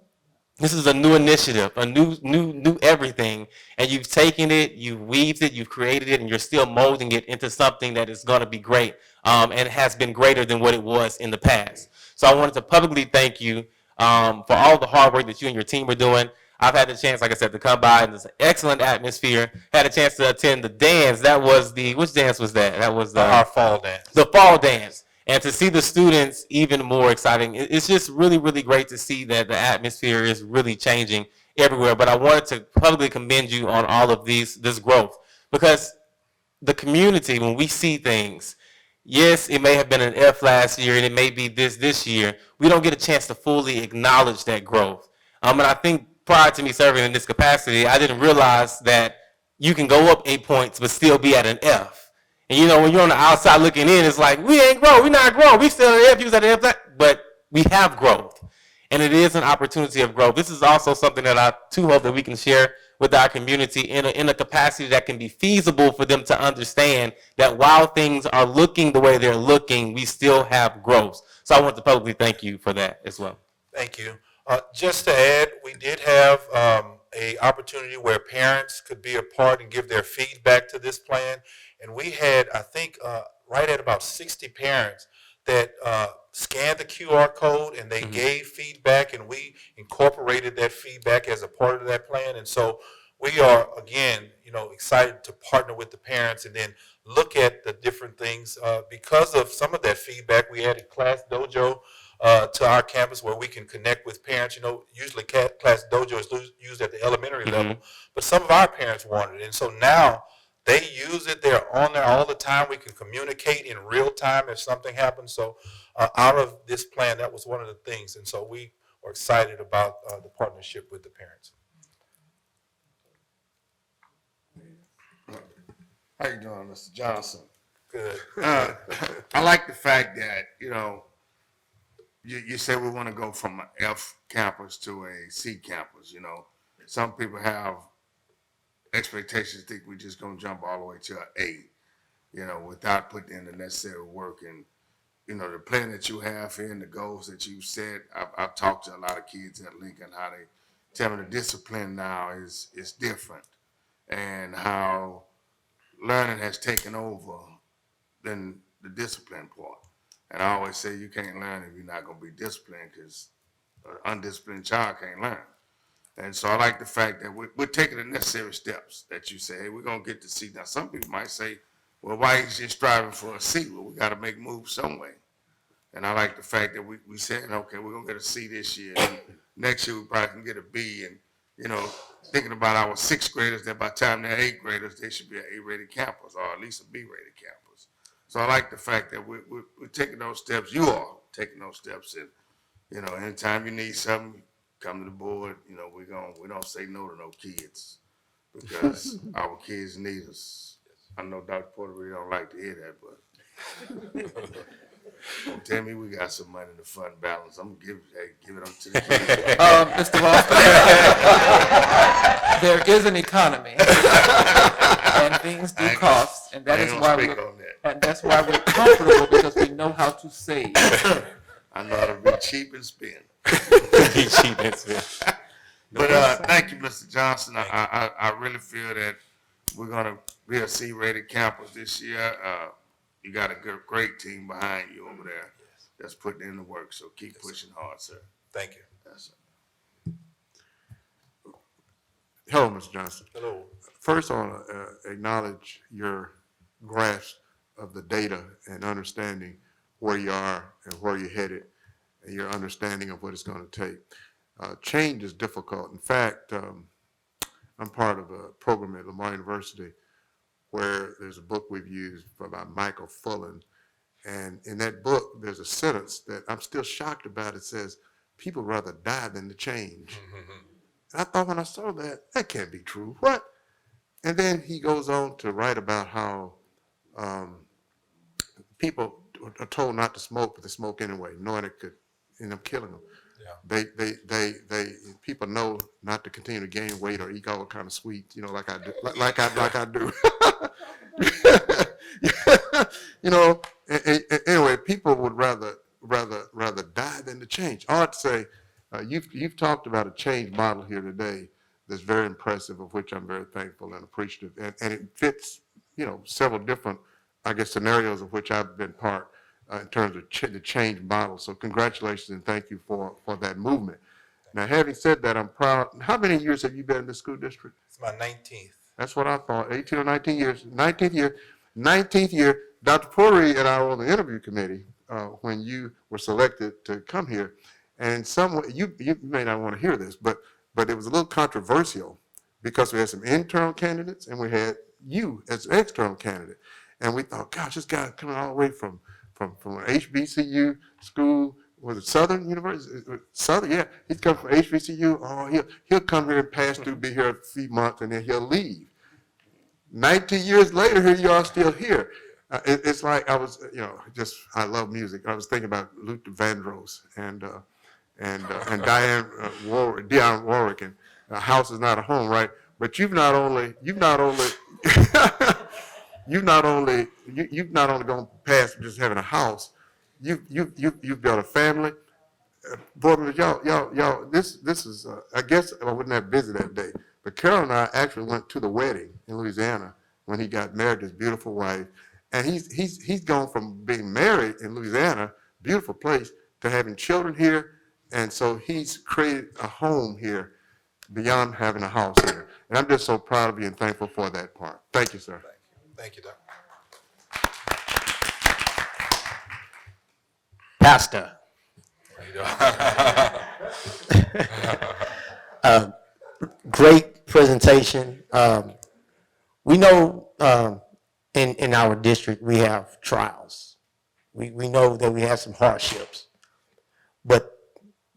This is a new initiative, a new everything, and you've taken it, you've weaved it, you've created it, and you're still molding it into something that is going to be great, and has been greater than what it was in the past. So I wanted to publicly thank you for all the hard work that you and your team are doing. I've had the chance, like I said, to come by, and there's an excellent atmosphere. Had a chance to attend the dance. That was which dance was that? That was Our fall dance. The fall dance. And to see the students even more exciting. It's just really, really great to see that the atmosphere is really changing everywhere. But I wanted to publicly commend you on all of this growth, because the community, when we see things, yes, it may have been an F last year and it may be this year, we don't get a chance to fully acknowledge that growth. And I think prior to me serving in this capacity, I didn't realize that you can go up 8 points but still be at an F. And you know, when you're on the outside looking in, it's like, we ain't grow, we not growing, we still at an F, you was at an F, but we have growth. And it is an opportunity of growth. This is also something that I too hope that we can share with our community in a capacity that can be feasible for them to understand that while things are looking the way they're looking, we still have growth. So I want to publicly thank you for that as well. Thank you. Just to add, we did have a opportunity where parents could be a part and give their feedback to this plan. And we had, I think, right at about 60 parents that scanned the QR code and they gave feedback, and we incorporated that feedback as a part of that plan. And so we are, again, you know, excited to partner with the parents and then look at the different things. Because of some of that feedback, we added Class Dojo to our campus where we can connect with parents. You know, usually Class Dojo is used at the elementary level, but some of our parents wanted it. And so now they use it. They're on there all the time. We can communicate in real time if something happens. So out of this plan, that was one of the things. And so we are excited about the partnership with the parents. How you doing, Mr. Johnson? Good. I like the fact that, you know, you say we want to go from an F campus to a C campus. You know, some people have expectations, think we're just going to jump all the way to an A, you know, without putting in the necessary work. And, you know, the plan that you have here and the goals that you've set, I've talked to a lot of kids at Lincoln, how they tell me the discipline now is different, and how learning has taken over than the discipline part. And I always say you can't learn if you're not gonna be disciplined, because an undisciplined child can't learn. And so I like the fact that we're taking the necessary steps that you say, hey, we're gonna get to C. Now, some people might say, well, why is you striving for a C? Well, we gotta make moves some way. And I like the fact that we said, okay, we're gonna get a C this year. And next year we probably can get a B. And, you know, thinking about our sixth graders, that by the time they're eighth graders, they should be an A-rated campus, or at least a B-rated campus. So I like the fact that we're taking those steps. You are taking those steps. And, you know, anytime you need something, come to the board. You know, we don't say no to no kids, because our kids need us. I know Dr. Porter really don't like to hear that, but don't tell me we got some money in the fund balance. I'm gonna give it up to the kids. Mr. Lofton, there is an economy, and things do cost, and that I is ain't why gonna we're, speak on that. and that's why we're comfortable, because we know how to save. I know how to be cheap and spend. Be cheap and spend. But thank you, Mr. Johnson. I really feel that we're gonna be a C-rated campus this year. You got a great team behind you over there that's putting in the work. So keep pushing hard, sir. Thank you. That's Hello, Mr. Johnson. Hello. First, I want to acknowledge your grasp of the data and understanding where you are and where you're headed, and your understanding of what it's going to take. Change is difficult. In fact, I'm part of a program at Lamar University where there's a book we've used by Michael Fullen. And in that book, there's a sentence that I'm still shocked about. It says, people rather die than to change. And I thought when I saw that, that can't be true. What? And then he goes on to write about how people are told not to smoke, but they smoke anyway, knowing it could end up killing them. They people know not to continue to gain weight or eat all kind of sweets, you know, like I do, like I do. You know, anyway, people would rather die than to change. I ought to say, you've talked about a change model here today that's very impressive, of which I'm very thankful and appreciative, and it fits, you know, several different, I guess, scenarios of which I've been part in terms of the change model. So congratulations and thank you for that movement. Now, having said that, I'm proud. How many years have you been in the school district? It's my 19th. That's what I thought, 18 or 19 years. 19th year, Dr. Porter and I were on the interview committee when you were selected to come here. And in some way, you may not want to hear this, but it was a little controversial because we had some internal candidates and we had you as an external candidate. And we thought, gosh, this guy coming all the way from an HBCU school, was it Southern University? Southern, yeah. He's come from HBCU. Oh, he'll come here and pass through, be here a few months, and then he'll leave. 19 years later, here you are still here. It's like I was, you know, I love music. I was thinking about Luther Vandross and Dionne Warwick, and a house is not a home, right? But you've not only gone past just having a house. You've built a family. Boy, y'all, this is, I guess I wasn't that busy that day, but Carol and I actually went to the wedding in Louisiana when he got married to his beautiful wife. And he's gone from being married in Louisiana, beautiful place, to having children here. And so he's created a home here beyond having a house here. And I'm just so proud of you and thankful for that part. Thank you, sir. Thank you, Doc. Pastor. Great presentation. We know in our district we have trials. We know that we have some hardships. But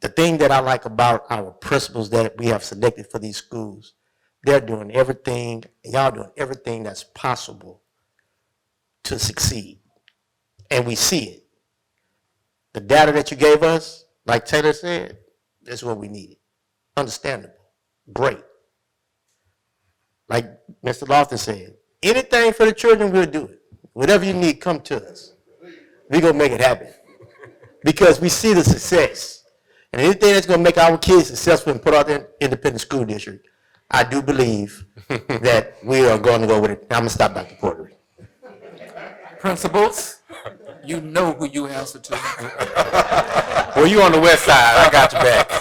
the thing that I like about our principals that we have selected for these schools, they're doing everything, y'all doing everything that's possible to succeed. And we see it. The data that you gave us, like Taylor said, that's what we needed. Understandable. Great. Like Mr. Lofton said, anything for the children, we'll do it. Whatever you need, come to us. We're going to make it happen. Because we see the success. And anything that's going to make our kids successful and put out their independent school district, I do believe that we are going to go with it. I'm going to stop Dr. Porter. Principals, you know who you answer to. Well, you on the west side, I got your back.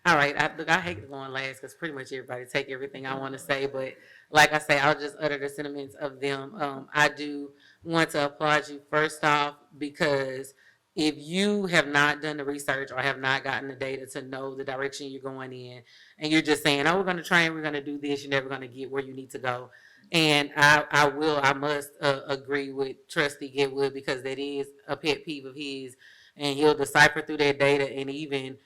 All right, look, I hate going last because pretty much everybody take everything I want to say, but like I say, I'll just utter the sentiments of them. I do want to applaud you first off because if you have not done the research or have not gotten the data to know the direction you're going in, and you're just saying, "Oh, we're going to train, we're going to do this," you're never going to get where you need to go. And I must agree with Trustee Getwood because that is a pet peeve of his, and he'll decipher through that data and even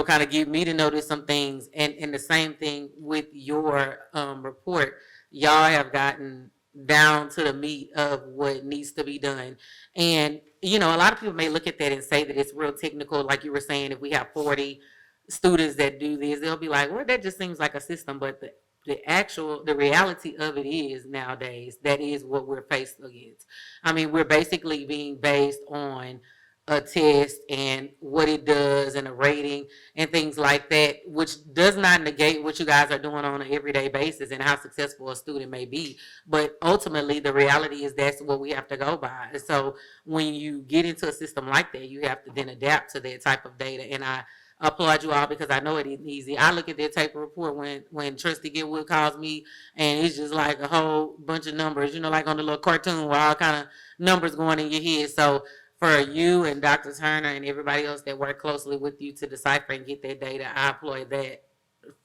kind of get me to notice some things. And the same thing with your report. Y'all have gotten down to the meat of what needs to be done. And, a lot of people may look at that and say that it's real technical. Like you were saying, if we have 40 students that do this, they'll be like, well, that just seems like a system. But the reality of it is nowadays, that is what we're faced against. I mean, we're basically being based on a test and what it does and a rating and things like that, which does not negate what you guys are doing on an everyday basis and how successful a student may be. But ultimately, the reality is that's what we have to go by. And so when you get into a system like that, you have to then adapt to that type of data. And I applaud you all because I know it isn't easy. I look at that type of report when Trustee Getwood calls me and it's just like a whole bunch of numbers, like on the little cartoon where all kind of numbers going in your head. So for you and Dr. Turner and everybody else that work closely with you to decipher and get that data, I applaud that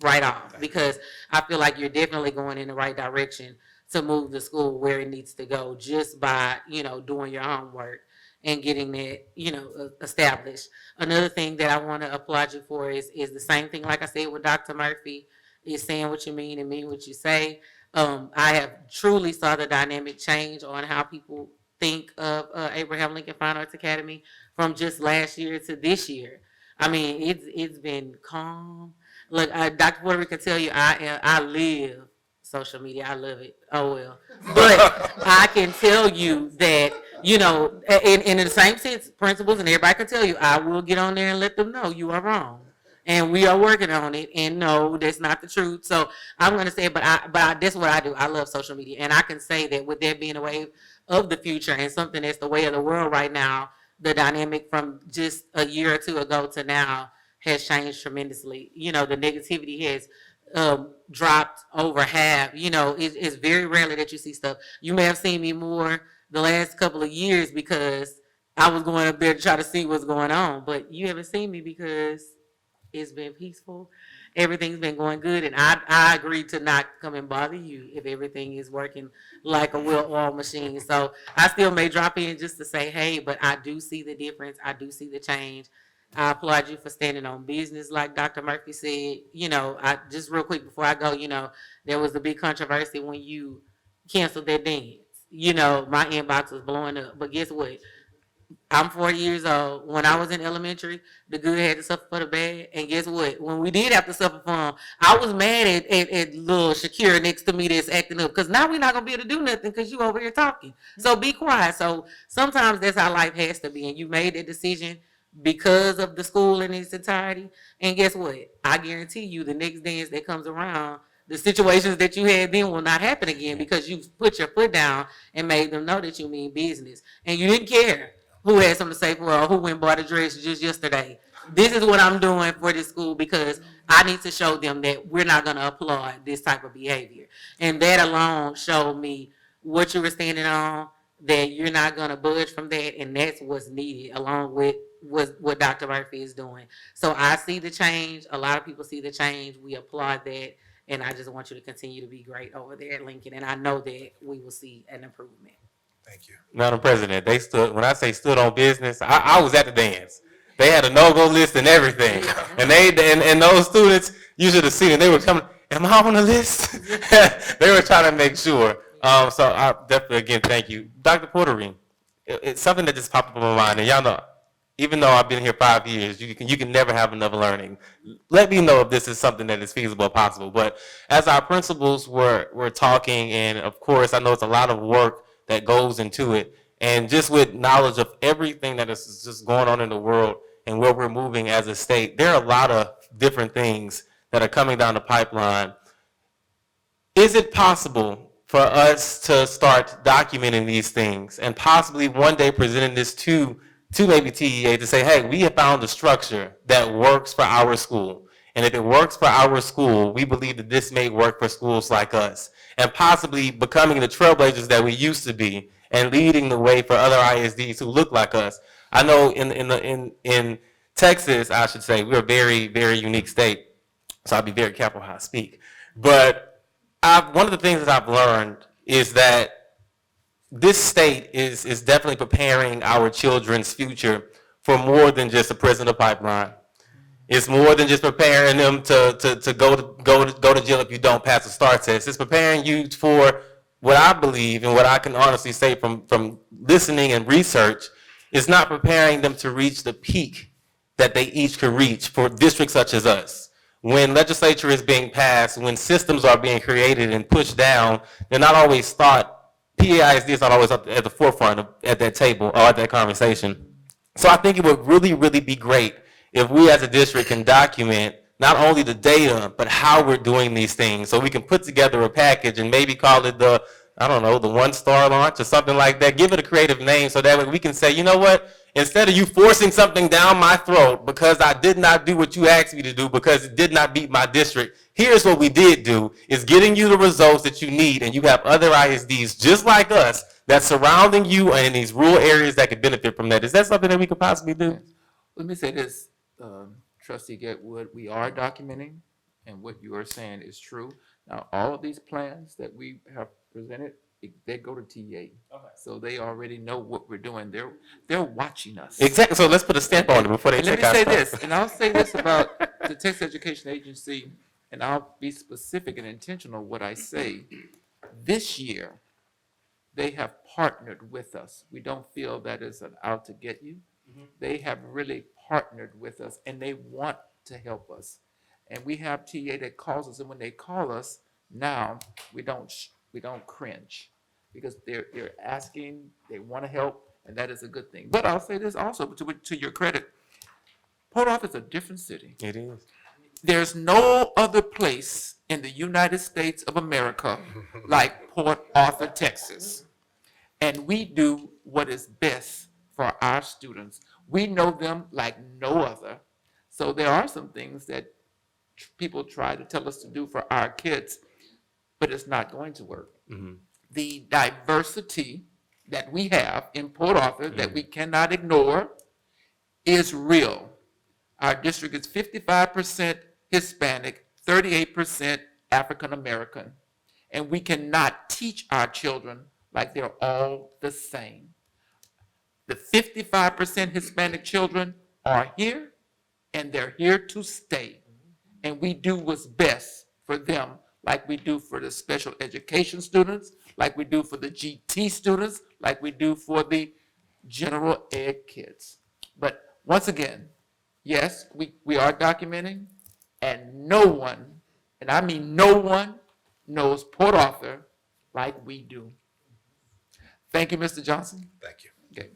right off because I feel like you're definitely going in the right direction to move the school where it needs to go just by, doing your homework and getting that, established. Another thing that I want to applaud you for is the same thing, like I said, with Dr. Murphy, is saying what you mean and mean what you say. I have truly saw the dynamic change on how people think of Abraham Lincoln Fine Arts Academy from just last year to this year. I mean, it's been calm. Look, Dr. Porter can tell you, I live social media. I love it. Oh well, but I can tell you that in the same sense, principals and everybody can tell you, I will get on there and let them know you are wrong. And we are working on it. And no, that's not the truth. So I'm going to say, that's what I do. I love social media. And I can say that with that being a wave of the future and something that's the way of the world right now, the dynamic from just a year or two ago to now has changed tremendously. The negativity has dropped over half. It's very rarely that you see stuff. You may have seen me more the last couple of years because I was going up there to try to see what's going on. But you haven't seen me because it's been peaceful. Everything's been going good, and I agreed to not come and bother you if everything is working like a well-oiled machine. So I still may drop in just to say hey, but I do see the difference. I do see the change. I applaud you for standing on business, like Dr. Murphy said. I just real quick before I go, there was a big controversy when you canceled that dance. My inbox was blowing up, but guess what? I'm 40 years old. When I was in elementary, the good had to suffer for the bad. And guess what? When we did have to suffer for them, I was mad at little Shakira next to me that's acting up. Because now we're not going to be able to do nothing because you over here talking. So be quiet. So sometimes that's how life has to be. And you made that decision because of the school in its entirety. And guess what? I guarantee you the next dance that comes around, the situations that you had then will not happen again because you put your foot down and made them know that you mean business. And you didn't care who had something to say for or who went and bought a dress just yesterday. This is what I'm doing for this school because I need to show them that we're not going to applaud this type of behavior. And that alone showed me what you were standing on, that you're not going to budge from that, and that's what's needed along with what Dr. Murphy is doing. So I see the change. A lot of people see the change. We applaud that. And I just want you to continue to be great over there at Lincoln. And I know that we will see an improvement. Thank you. Madam President, they stood, when I say stood on business, I was at the dance. They had a no-go list and everything. And and those students, you should have seen it. They were coming, am I on the list? They were trying to make sure. So I definitely, again, thank you. Dr. Portering, it's something that just popped up in my mind. And y'all know, even though I've been here 5 years, you can never have enough learning. Let me know if this is something that is feasible or possible. But as our principals were talking, and of course, I know it's a lot of work that goes into it, and just with knowledge of everything that is just going on in the world and where we're moving as a state, there are a lot of different things that are coming down the pipeline. Is it possible for us to start documenting these things and possibly one day presenting this to maybe TEA to say, hey, we have found a structure that works for our school. And if it works for our school, we believe that this may work for schools like us. And possibly becoming the trailblazers that we used to be and leading the way for other ISDs who look like us. I know in Texas, I should say, we're a very, very unique state. So I'll be very careful how I speak. But one of the things that I've learned is that this state is definitely preparing our children's future for more than just a prison or pipeline. It's more than just preparing them to go to jail if you don't pass a STAR test. It's preparing you for what I believe and what I can honestly say from listening and research is not preparing them to reach the peak that they each could reach for districts such as us. When legislature is being passed, when systems are being created and pushed down, they're not always thought, PAISD is not always up at the forefront at that table or at that conversation. So I think it would really, really be great if we as a district can document not only the data, but how we're doing these things. So we can put together a package and maybe call it the, I don't know, the 1-star launch or something like that. Give it a creative name so that way we can say, you know what? Instead of you forcing something down my throat because I did not do what you asked me to do because it did not beat my district, here's what we did do, is getting you the results that you need, and you have other ISDs just like us that's surrounding you and in these rural areas that could benefit from that. Is that something that we could possibly do? Let me say this, Trustee Getwood, we are documenting, and what you are saying is true. Now, all of these plans that we have presented, they go to TA. So they already know what we're doing. They're watching us. Exactly. So let's put a stamp on it before they And check let me out say stuff. this, and I'll say this about the Texas Education Agency, and I'll be specific and intentional what I say. This year, they have partnered with us. We don't feel that is an out to get you. They have really partnered with us, and they want to help us. And we have TA that calls us, and when they call us now, we don't cringe because they're asking, they want to help, and that is a good thing. But I'll say this also, to your credit, Port Arthur is a different city. It is. There's no other place in the United States of America like Port Arthur, Texas. And we do what is best for our students. We know them like no other. So there are some things that people try to tell us to do for our kids, but it's not going to work. The diversity that we have in Port Arthur that we cannot ignore is real. Our district is 55% Hispanic, 38% African American, and we cannot teach our children like they're all the same. The 55% Hispanic children are here, and they're here to stay. And we do what's best for them, like we do for the special education students, like we do for the GT students, like we do for the general ed kids. But once again, yes, we are documenting, and no one, and I mean no one, knows Port Arthur like we do. Thank you, Mr. Johnson. Thank you. Okay.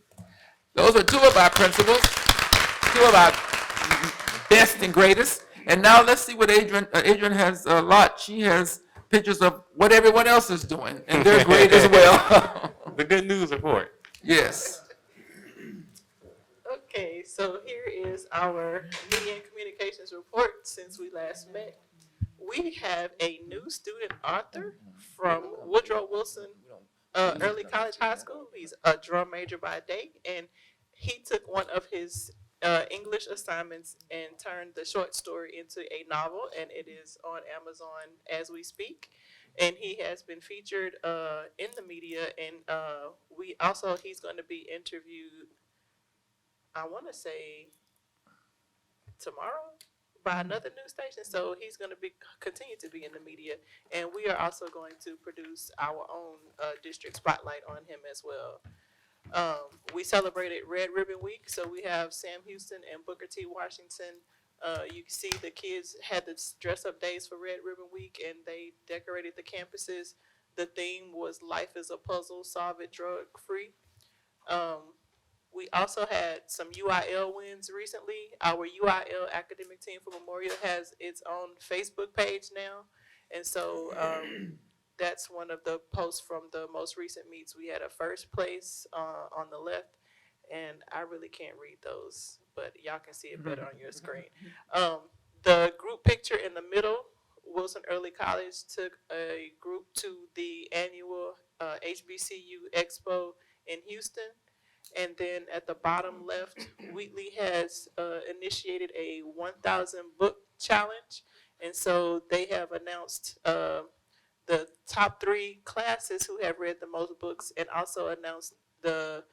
Those are two of our principals, two of our best and greatest. And now let's see what Adrian has a lot. She has pictures of what everyone else is doing, and they're great as well. The good news report. Yes. Okay, so here is our media and communications report since we last met. We have a new student author from Woodrow Wilson Early College High School. He's a drum major by day, and he took one of his English assignments and turned the short story into a novel, and it is on Amazon as we speak. And he has been featured in the media, and he's going to be interviewed, I want to say tomorrow, by another news station. So he's going to continue to be in the media, and we are also going to produce our own district spotlight on him as well. We celebrated Red Ribbon Week, so we have Sam Houston and Booker T. Washington. You can see the kids had the dress-up days for Red Ribbon Week, and they decorated the campuses. The theme was "Life is a Puzzle, Solve It Drug Free." We also had some UIL wins recently. Our UIL academic team for Memorial has its own Facebook page now. And so that's one of the posts from the most recent meets. We had a first place on the left, and I really can't read those, but y'all can see it better on your screen. The group picture in the middle, Wilson Early College took a group to the annual HBCU Expo in Houston. And then at the bottom left, Wheatley has initiated a 1,000 book challenge. And so they have announced the top 3 classes who have read the most books, and also announced it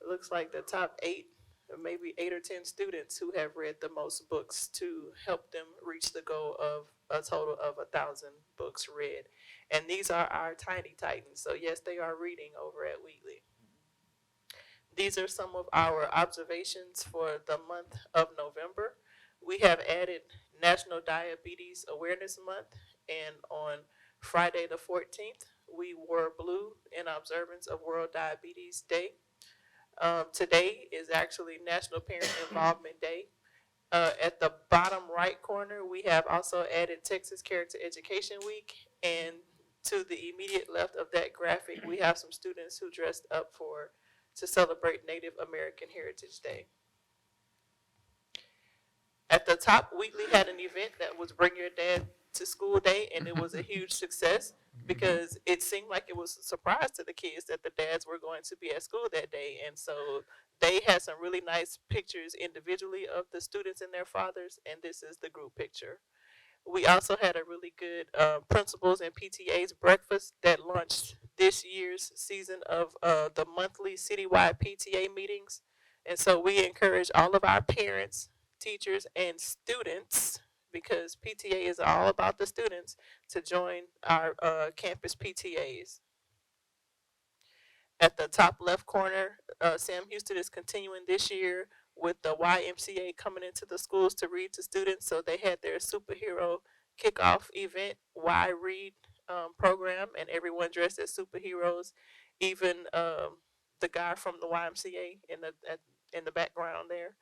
looks like the top 8 or maybe 8 or 10 students who have read the most books to help them reach the goal of a total of 1,000 books read. And these are our tiny titans. So yes, they are reading over at Wheatley. These are some of our observations for the month of November. We have added National Diabetes Awareness Month, and on Friday the 14th, we wore blue in observance of World Diabetes Day. Today is actually National Parent Involvement Day. At the bottom right corner, we have also added Texas Character Education Week, and to the immediate left of that graphic, we have some students who dressed up to celebrate Native American Heritage Day. At the top, Wheatley had an event that was Bring Your Dad to School Day, and it was a huge success because it seemed like it was a surprise to the kids that the dads were going to be at school that day. And so they had some really nice pictures individually of the students and their fathers, and this is the group picture. We also had a really good principals and PTAs breakfast that launched this year's season of the monthly citywide PTA meetings. And so we encourage all of our parents, teachers, and students, because PTA is all about the students, to join our campus PTAs. At the top left corner, Sam Houston is continuing this year with the YMCA coming into the schools to read to students. So they had their superhero kickoff event, Y Read program, and everyone dressed as superheroes. Even the guy from the YMCA in the background there.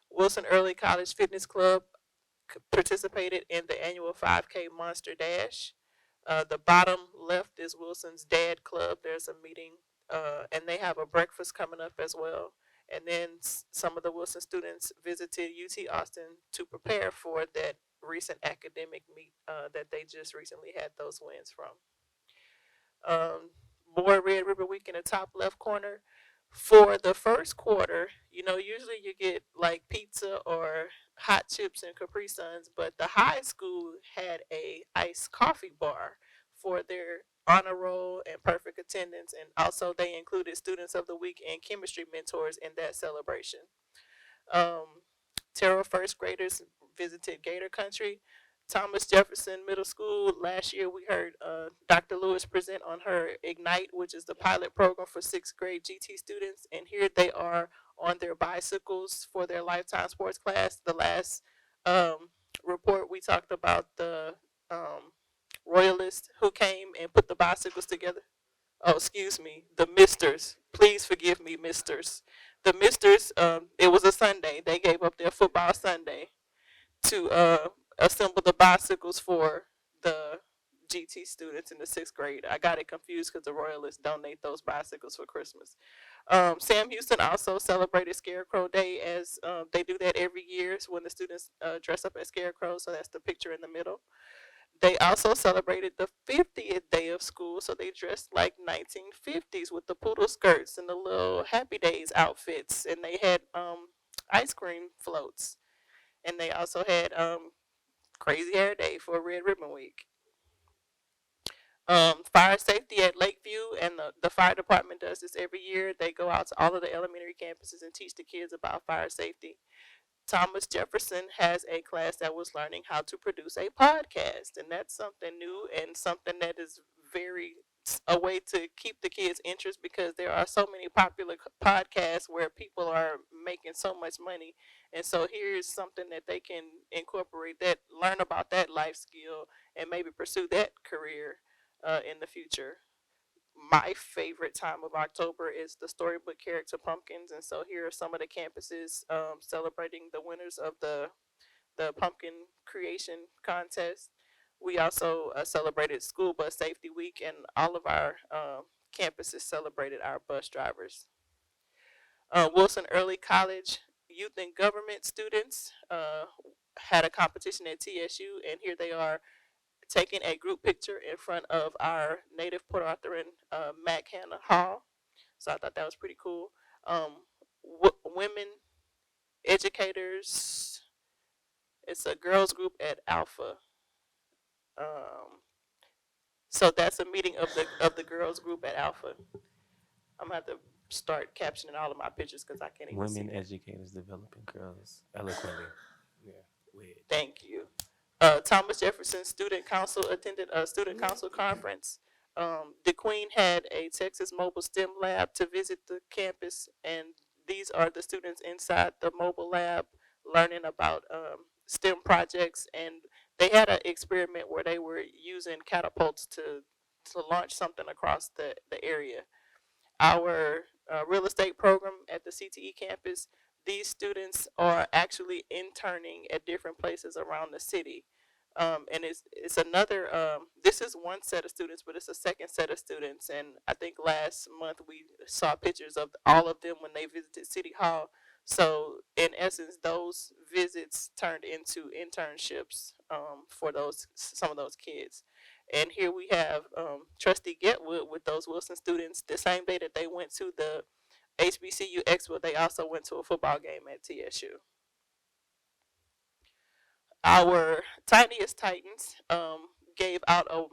Wilson Early College Fitness Club participated in the annual 5K Monster Dash. The bottom left is Wilson's Dad Club. There's a meeting, and they have a breakfast coming up as well. And then some of the Wilson students visited UT Austin to prepare for that recent academic meet that they just recently had those wins from. More Red Ribbon Week in the top left corner. For the first quarter, usually you get like pizza or hot chips and Capri Suns, but the high school had a iced coffee bar for their honor roll and perfect attendance, and also they included students of the week and chemistry mentors in that celebration. Um, Terrell first graders visited Gator Country. Thomas Jefferson Middle School, last year we heard Dr. Lewis present on her Ignite, which is the pilot program for 6th grade GT students. And here they are on their bicycles for their lifetime sports class. The last report we talked about the royalists who came and put the bicycles together. Oh, excuse me, the Misters. Please forgive me, Misters. The Misters, it was a Sunday. They gave up their football Sunday to assemble the bicycles for the GT students in the 6th grade. I got it confused because the Royalists donate those bicycles for Christmas. Sam Houston also celebrated Scarecrow Day, as they do that every year when the students dress up as scarecrows. So that's the picture in the middle. They also celebrated the 50th day of school, so they dressed like 1950s with the poodle skirts and the little Happy Days outfits, and they had ice cream floats, and they also had Crazy Hair Day for Red Ribbon Week. Fire safety at Lakeview, and the fire department does this every year. They go out to all of the elementary campuses and teach the kids about fire safety. Thomas Jefferson has a class that was learning how to produce a podcast, and that's something new and something that is very a way to keep the kids' interest, because there are so many popular podcasts where people are making so much money, and so here's something that they can incorporate, that learn about that life skill and maybe pursue that career in the future. my favorite time of October is the storybook character pumpkins, and so here are some of the campuses celebrating the winners of the pumpkin creation contest. We also celebrated School Bus Safety Week, and all of our campuses celebrated our bus drivers. Wilson Early College youth and government students had a competition at TSU, and here they are taking a group picture in front of our native Port Arthurian Mac Hanna Hall. So I thought that was pretty cool. Women educators, it's a girls group at Alpha. Um, so that's a meeting of the girls group at Alpha. I'm gonna have to start captioning all of my pictures because I can't even see. Women educators developing girls eloquently. Yeah, weird. Thank you. Thomas Jefferson Student Council attended a student council conference. The Queen had a Texas Mobile STEM lab to visit the campus, and these are the students inside the mobile lab learning about STEM projects. And they had an experiment where they were using catapults to launch something across the area. Our real estate program at the CTE campus, these students are actually interning at different places around the city. And it's another, this is one set of students, but it's a second set of students. And I think last month we saw pictures of all of them when they visited City Hall. So in essence, those visits turned into internships for some of those kids. And here we have Trustee Getwood with those Wilson students. The same day that they went to the HBCU Expo, they also went to a football game at TSU. Our Tiniest Titans gave out a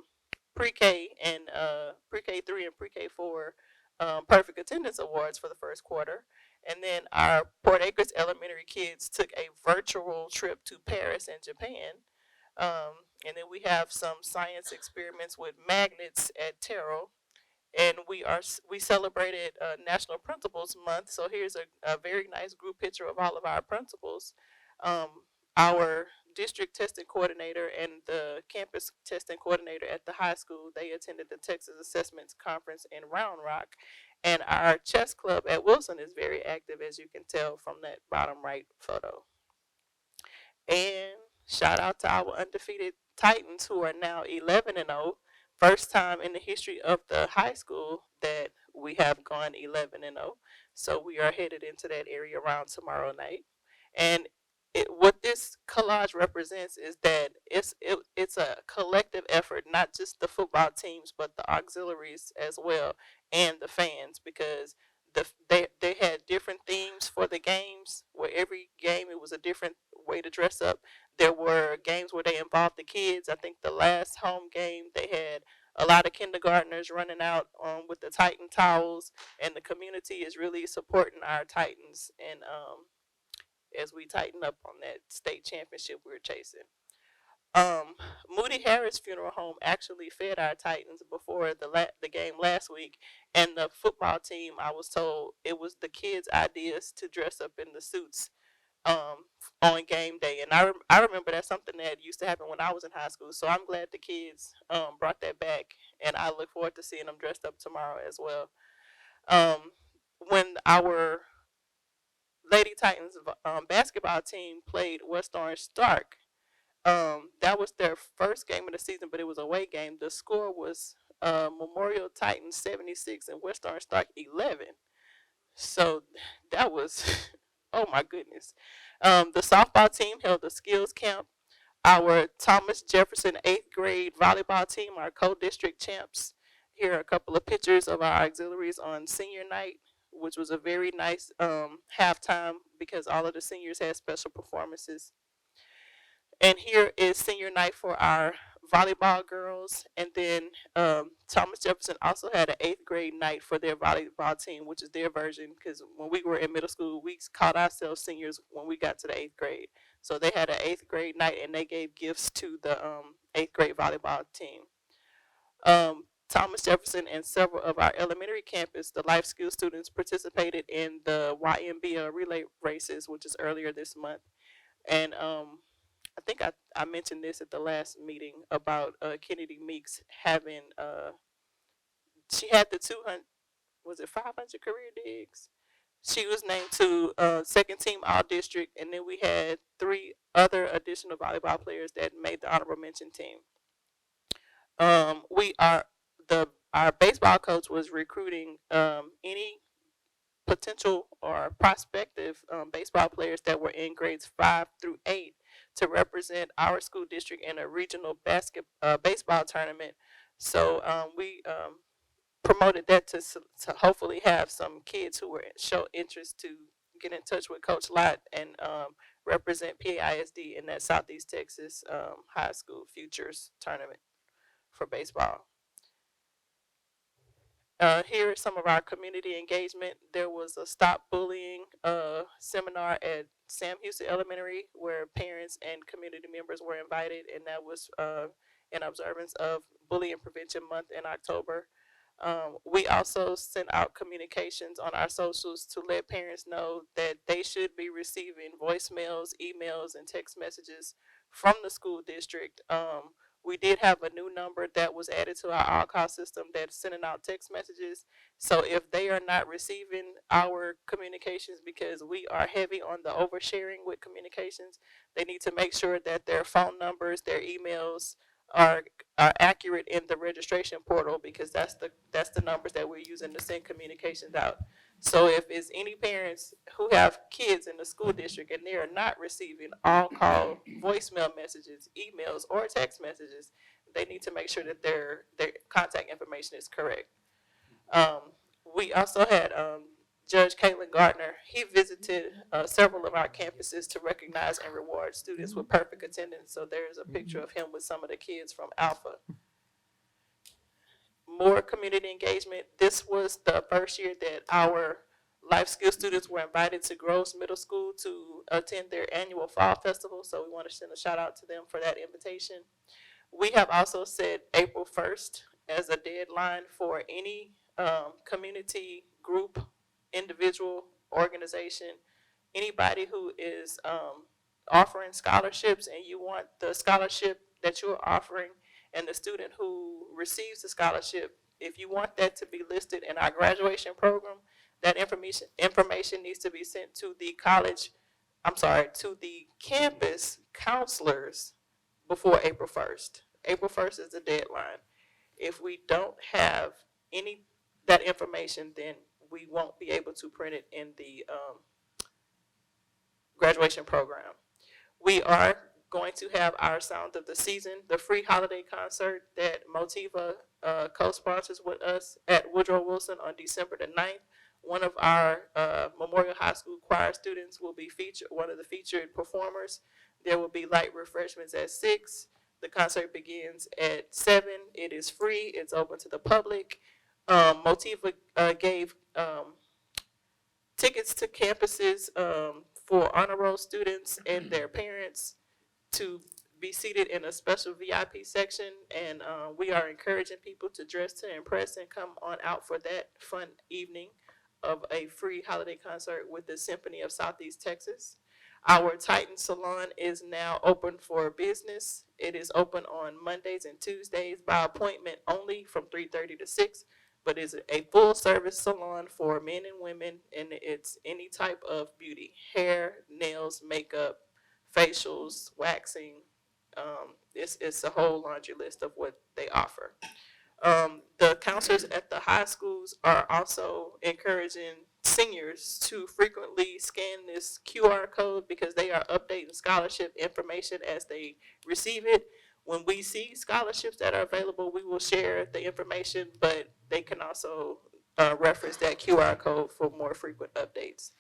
pre-K and pre-K 3 and pre-K 4 perfect attendance awards for the first quarter. And then our Port Acres elementary kids took a virtual trip to Paris and Japan. And then we have some science experiments with magnets at Terrell. And we celebrated National Principals Month. So here's a very nice group picture of all of our principals. Um, our district testing coordinator and the campus testing coordinator at the high school, they attended the Texas Assessments Conference in Round Rock. And our chess club at Wilson is very active, as you can tell from that bottom right photo. And shout out to our undefeated Titans, who are now 11-0. First time in the history of the high school that we have gone 11-0. So we are headed into that area around tomorrow night. And what this collage represents is that it's a collective effort, not just the football teams, but the auxiliaries as well, and the fans, because they had different themes for the games, where every game it was a different way to dress up. There were games where they involved the kids. I think the last home game they had a lot of kindergartners running out with the Titan towels, and the community is really supporting our Titans, and as we tighten up on that state championship we're chasing. Moody Harris Funeral Home actually fed our Titans before the game last week, and the football team, I was told it was the kids' ideas to dress up in the suits on game day, and I remember that's something that used to happen when I was in high school. So I'm glad the kids brought that back, and I look forward to seeing them dressed up tomorrow as well. Um, when our Lady Titans basketball team played West Orange Stark, that was their first game of the season, but it was a away game. The score was Memorial Titans 76 and West Orange Stark 11. So that was, oh my goodness. The softball team held a skills camp. Our Thomas Jefferson 8th grade volleyball team are co-district champs. Here are a couple of pictures of our auxiliaries on senior night, which was a very nice halftime because all of the seniors had special performances. And here is senior night for our volleyball girls. And then Thomas Jefferson also had an 8th grade night for their volleyball team, which is their version, because when we were in middle school, we called ourselves seniors when we got to the 8th grade. So they had an 8th grade night, and they gave gifts to the 8th grade volleyball team. Thomas Jefferson and several of our elementary campus, the life skills students, participated in the YMBL relay races, which is earlier this month. And I think I mentioned this at the last meeting about Kennedy Meeks having she had the 200, was it 500 career digs? She was named to second team all district, and then we had 3 other additional volleyball players that made the honorable mention team. We are our baseball coach was recruiting any potential or prospective baseball players that were in grades 5 through 8 to represent our school district in a regional baseball tournament. So we promoted that to hopefully have some kids who were show interest to get in touch with Coach Lott and represent PAISD in that Southeast Texas high school futures tournament for baseball. Here is some of our community engagement. There was a Stop Bullying seminar at Sam Houston Elementary where parents and community members were invited, and that was in observance of Bullying Prevention Month in October. We also sent out communications on our socials to let parents know that they should be receiving voicemails, emails, and text messages from the school district. We did have a new number that was added to our all-call system that's sending out text messages. So if they are not receiving our communications because we are heavy on the oversharing with communications, they need to make sure that their phone numbers, their emails are accurate in the registration portal, because that's the numbers that we're using to send communications out. So if it's any parents who have kids in the school district and they are not receiving all call voicemail messages, emails, or text messages, they need to make sure that their contact information is correct. We also had Judge Caitlin Gardner. He visited several of our campuses to recognize and reward students with perfect attendance. So there's a picture of him with some of the kids from Alpha. More community engagement. This was the first year that our life skill students were invited to Groves Middle School to attend their annual fall festival. So we want to send a shout out to them for that invitation. We have also set April 1st as a deadline for any community group, individual, organization, anybody who is offering scholarships and you want the scholarship that you're offering and the student who receives the scholarship, if you want that to be listed in our graduation program, that information needs to be sent to the to the campus counselors before April 1st. April 1st is the deadline. If we don't have that information, then we won't be able to print it in the graduation program. We are going to have our Sound of the Season, the free holiday concert that Motiva co-sponsors with us at Woodrow Wilson on December the 9th. One of our Memorial High School choir students will be one of the featured performers. There will be light refreshments at 6. The concert begins at 7. It is free. It's open to the public. Motiva gave tickets to campuses for honor roll students and their parents to be seated in a special VIP section, and we are encouraging people to dress to impress and come on out for that fun evening of a free holiday concert with the Symphony of Southeast Texas. Our Titan Salon is now open for business. It is open on Mondays and Tuesdays by appointment only from 3:30 to 6, but is a full service salon for men and women, and it's any type of beauty: hair, nails, makeup, facials, waxing. It's a whole laundry list of what they offer. The counselors at the high schools are also encouraging seniors to frequently scan this QR code because they are updating scholarship information as they receive it. When we see scholarships that are available, we will share the information, but they can also reference that QR code for more frequent updates.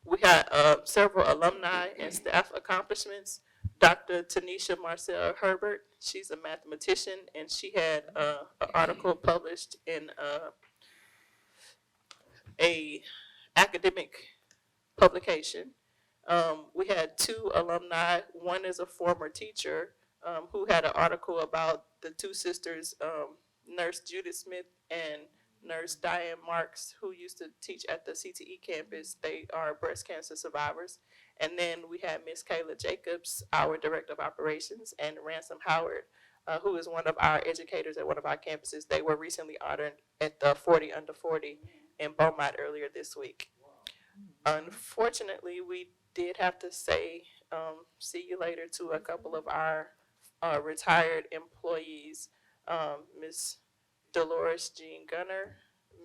We had several alumni and staff accomplishments. Dr. Tanisha Marcel Herbert, she's a mathematician, and she had an article published in a academic publication. We had 2 alumni. One is a former teacher who had an article about the 2 sisters, Nurse Judith Smith and Nurse Diane Marks, who used to teach at the CTE campus. They are breast cancer survivors. And then we had Miss Kayla Jacobs, our Director of Operations, and Ransom Howard, who is one of our educators at one of our campuses. They were recently honored at the 40 Under 40 in Beaumont earlier this week. Unfortunately, we did have to say see you later to a couple of our retired employees, Ms. Dolores Jean Gunner,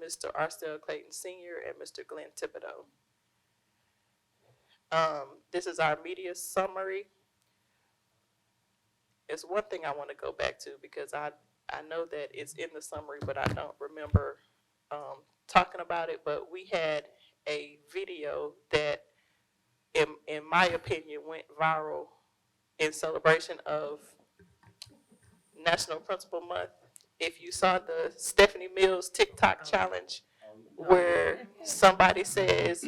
Mr. Arstel Clayton Sr., and Mr. Glenn Thibodeau. This is our media summary. It's one thing I want to go back to because I know that it's in the summary, but I don't remember talking about it. But we had a video that, in my opinion, went viral in celebration of National Principal Month. If you saw the Stephanie Mills TikTok challenge, where somebody says,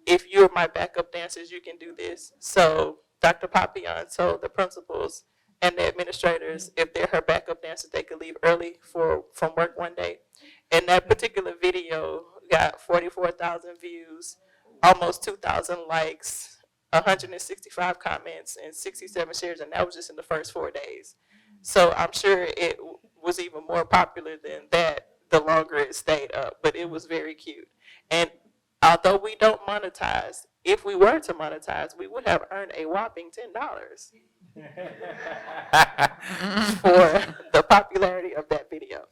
if you're my backup dancers, you can do this. So Dr. Papillon told the principals and the administrators, if they're her backup dancers, they could leave early from work one day. And that particular video got 44,000 views, almost 2,000 likes, 165 comments, and 67 shares, and that was just in the first 4 days. So I'm sure it was even more popular than that the longer it stayed up, but it was very cute. And although we don't monetize, if we were to monetize, we would have earned a whopping $10 for the popularity of that video.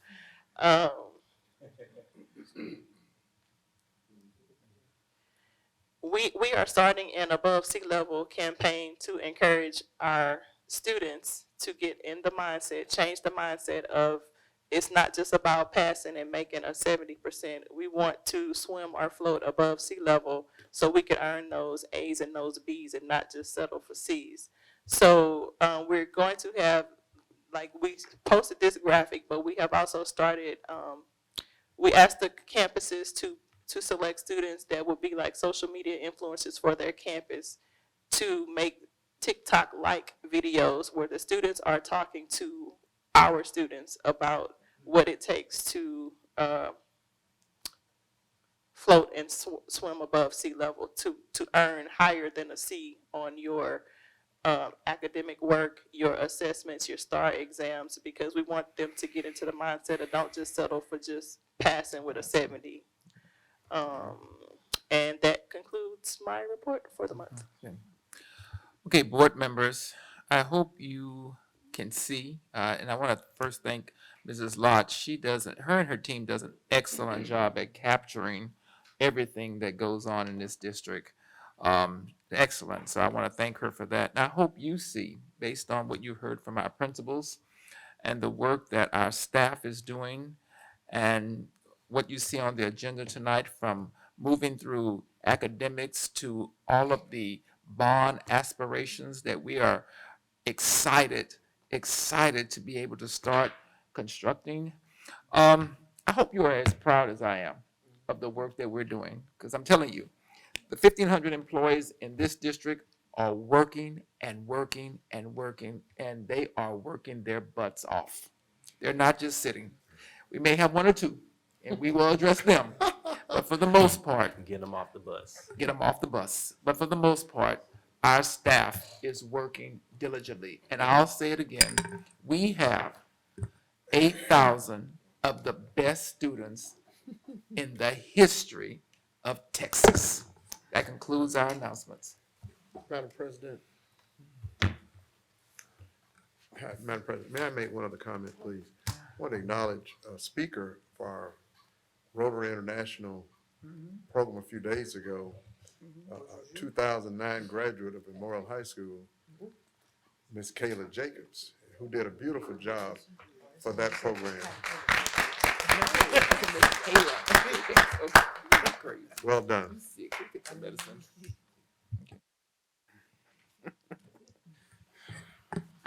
We are starting an above sea level campaign to encourage our students to get in the mindset, change the mindset of it's not just about passing and making a 70%. We want to swim or float above sea level so we can earn those A's and those B's and not just settle for C's. So we're going to have, like, we posted this graphic, but we have also started, we asked the campuses to select students that would be like social media influencers for their campus to make TikTok-like videos where the students are talking to our students about what it takes to float and swim above sea level, to earn higher than a C on your academic work, your assessments, your STAR exams, because we want them to get into the mindset of don't just settle for just passing with a 70. And that concludes my report for the month. Okay, board members, I hope you can see, and I want to first thank Mrs. Lott. Her and her team does an excellent job at capturing everything that goes on in this district. Excellent. So I want to thank her for that. And I hope you see, based on what you heard from our principals and the work that our staff is doing, and what you see on the agenda tonight, from moving through academics to all of the bond aspirations, that we are excited to be able to start constructing. I hope you are as proud as I am of the work that we're doing, because I'm telling you, the 1,500 employees in this district are working and working and working, and they are working their butts off. They're not just sitting. We may have one or two, and we will address them. But for the most part, Get them off the bus. get them off the bus. But for the most part, our staff is working diligently. And I'll say it again, we have 8,000 of the best students in the history of Texas. That concludes our announcements. Madam President. Madam President, may I make one other comment, please? I want to acknowledge a speaker for our Rotary International program a few days ago, a 2009 graduate of Memorial High School, Miss Kayla Jacobs, who did a beautiful job for that program. Well done.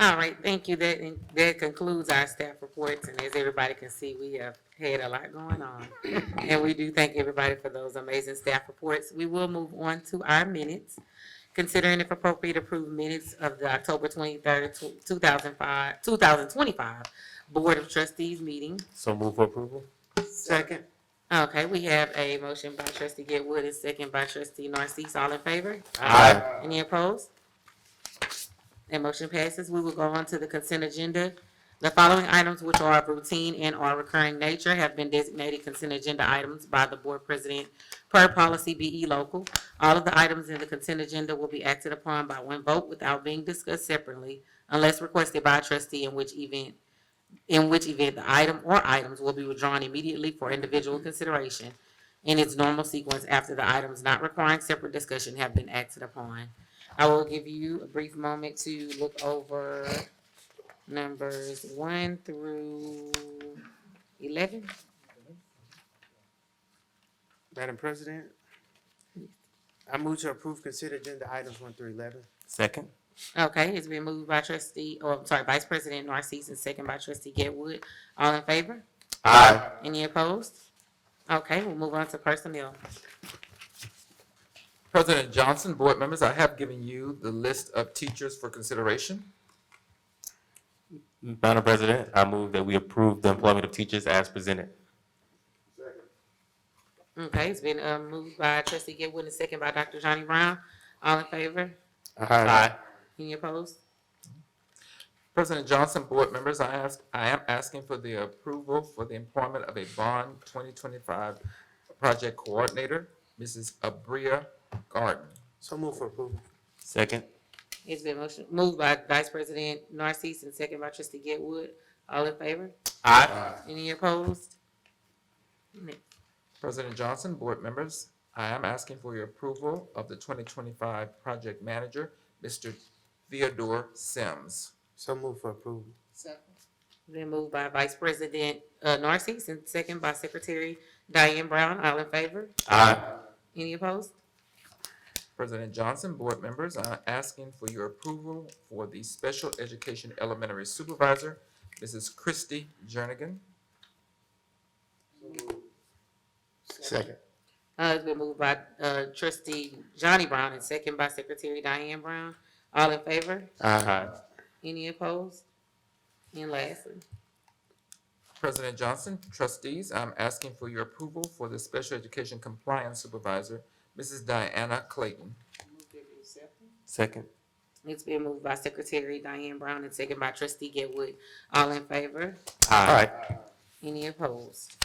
All right, thank you. That concludes our staff reports, and as everybody can see, we have had a lot going on. And we do thank everybody for those amazing staff reports. We will move on to our minutes. Considering if appropriate, approve minutes of the October 23rd, 2025 Board of Trustees meeting. So move for approval? Second. Okay, we have a motion by trustee Getwood and second by trustee Narcisse. All in favor? Aye. Any opposed? That motion passes. We will go on to the consent agenda. The following items, which are of routine and or recurring nature, have been designated consent agenda items by the board president per policy BE local. All of the items in the consent agenda will be acted upon by one vote without being discussed separately unless requested by a trustee, in which event the item or items will be withdrawn immediately for individual consideration in its normal sequence after the items not requiring separate discussion have been acted upon. I will give you a brief moment to look over numbers 1 through 11. Madam President, I move to approve consent agenda items 1 through 11. Second. Okay, it's been moved by Vice President Narcisse and second by trustee Getwood. All in favor? Aye. Any opposed? Okay, we'll move on to personnel. President Johnson, board members, I have given you the list of teachers for consideration. Madam President, I move that we approve the employment of teachers as presented. Okay, it's been moved by trustee Getwood and second by Dr. Johnny Brown. All in favor? Aye. Any opposed? President Johnson, board members, I am asking for the approval for the employment of a bond 2025 project coordinator, Mrs. Abria Garden. So move for approval. Second. It's been moved by Vice President Narcisse and second by trustee Getwood. All in favor? Aye. Any opposed? Next. President Johnson, board members, I am asking for your approval of the 2025 project manager, Mr. Theodore Sims. So move for approval. Been moved by Vice President Narcisse and second by Secretary Diane Brown. All in favor? Aye. Any opposed? President Johnson, board members, I'm asking for your approval for the special education elementary supervisor, Mrs. Christy Jernigan. Second. It's been moved by trustee Johnny Brown and second by Secretary Diane Brown. All in favor? Aye. Any opposed? And lastly, President Johnson, trustees, I'm asking for your approval for the special education compliance supervisor, Mrs. Diana Clayton. Second. it's been moved by Secretary Diane Brown and second by trustee Getwood. All in favor? Aye. Any opposed?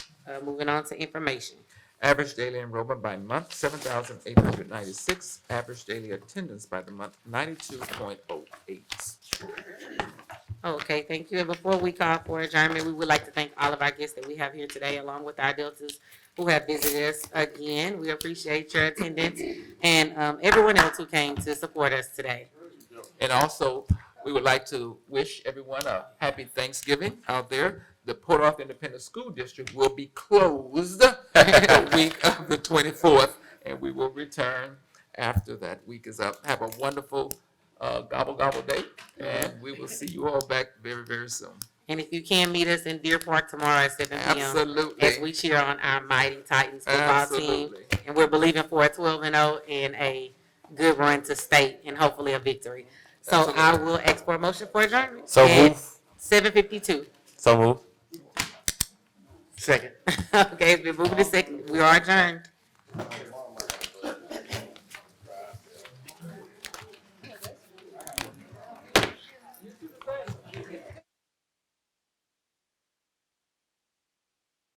Moving on to information. Average daily enrollment by month, 7,896. Average daily attendance by the month, 92.08. Okay, thank you. And before we call for adjournment, we would like to thank all of our guests that we have here today, along with our deltas who have visited us again. We appreciate your attendance and everyone else who came to support us today. And also, we would like to wish everyone a happy Thanksgiving out there. The Port Arthur Independent School District will be closed the week of the 24th, and we will return after that week is up. Have a wonderful gobble gobble day, and we will see you all back very, very soon. And if you can meet us in Deer Park tomorrow at 7 p.m. Absolutely. as we cheer on our mighty Titans football team. Absolutely. And we're believing for a 12-0 and a good run to state and hopefully a victory. So I will ask for a motion for adjournment. So at move. 7:52. So move. Second. Okay, it's been moved to second. We are adjourned.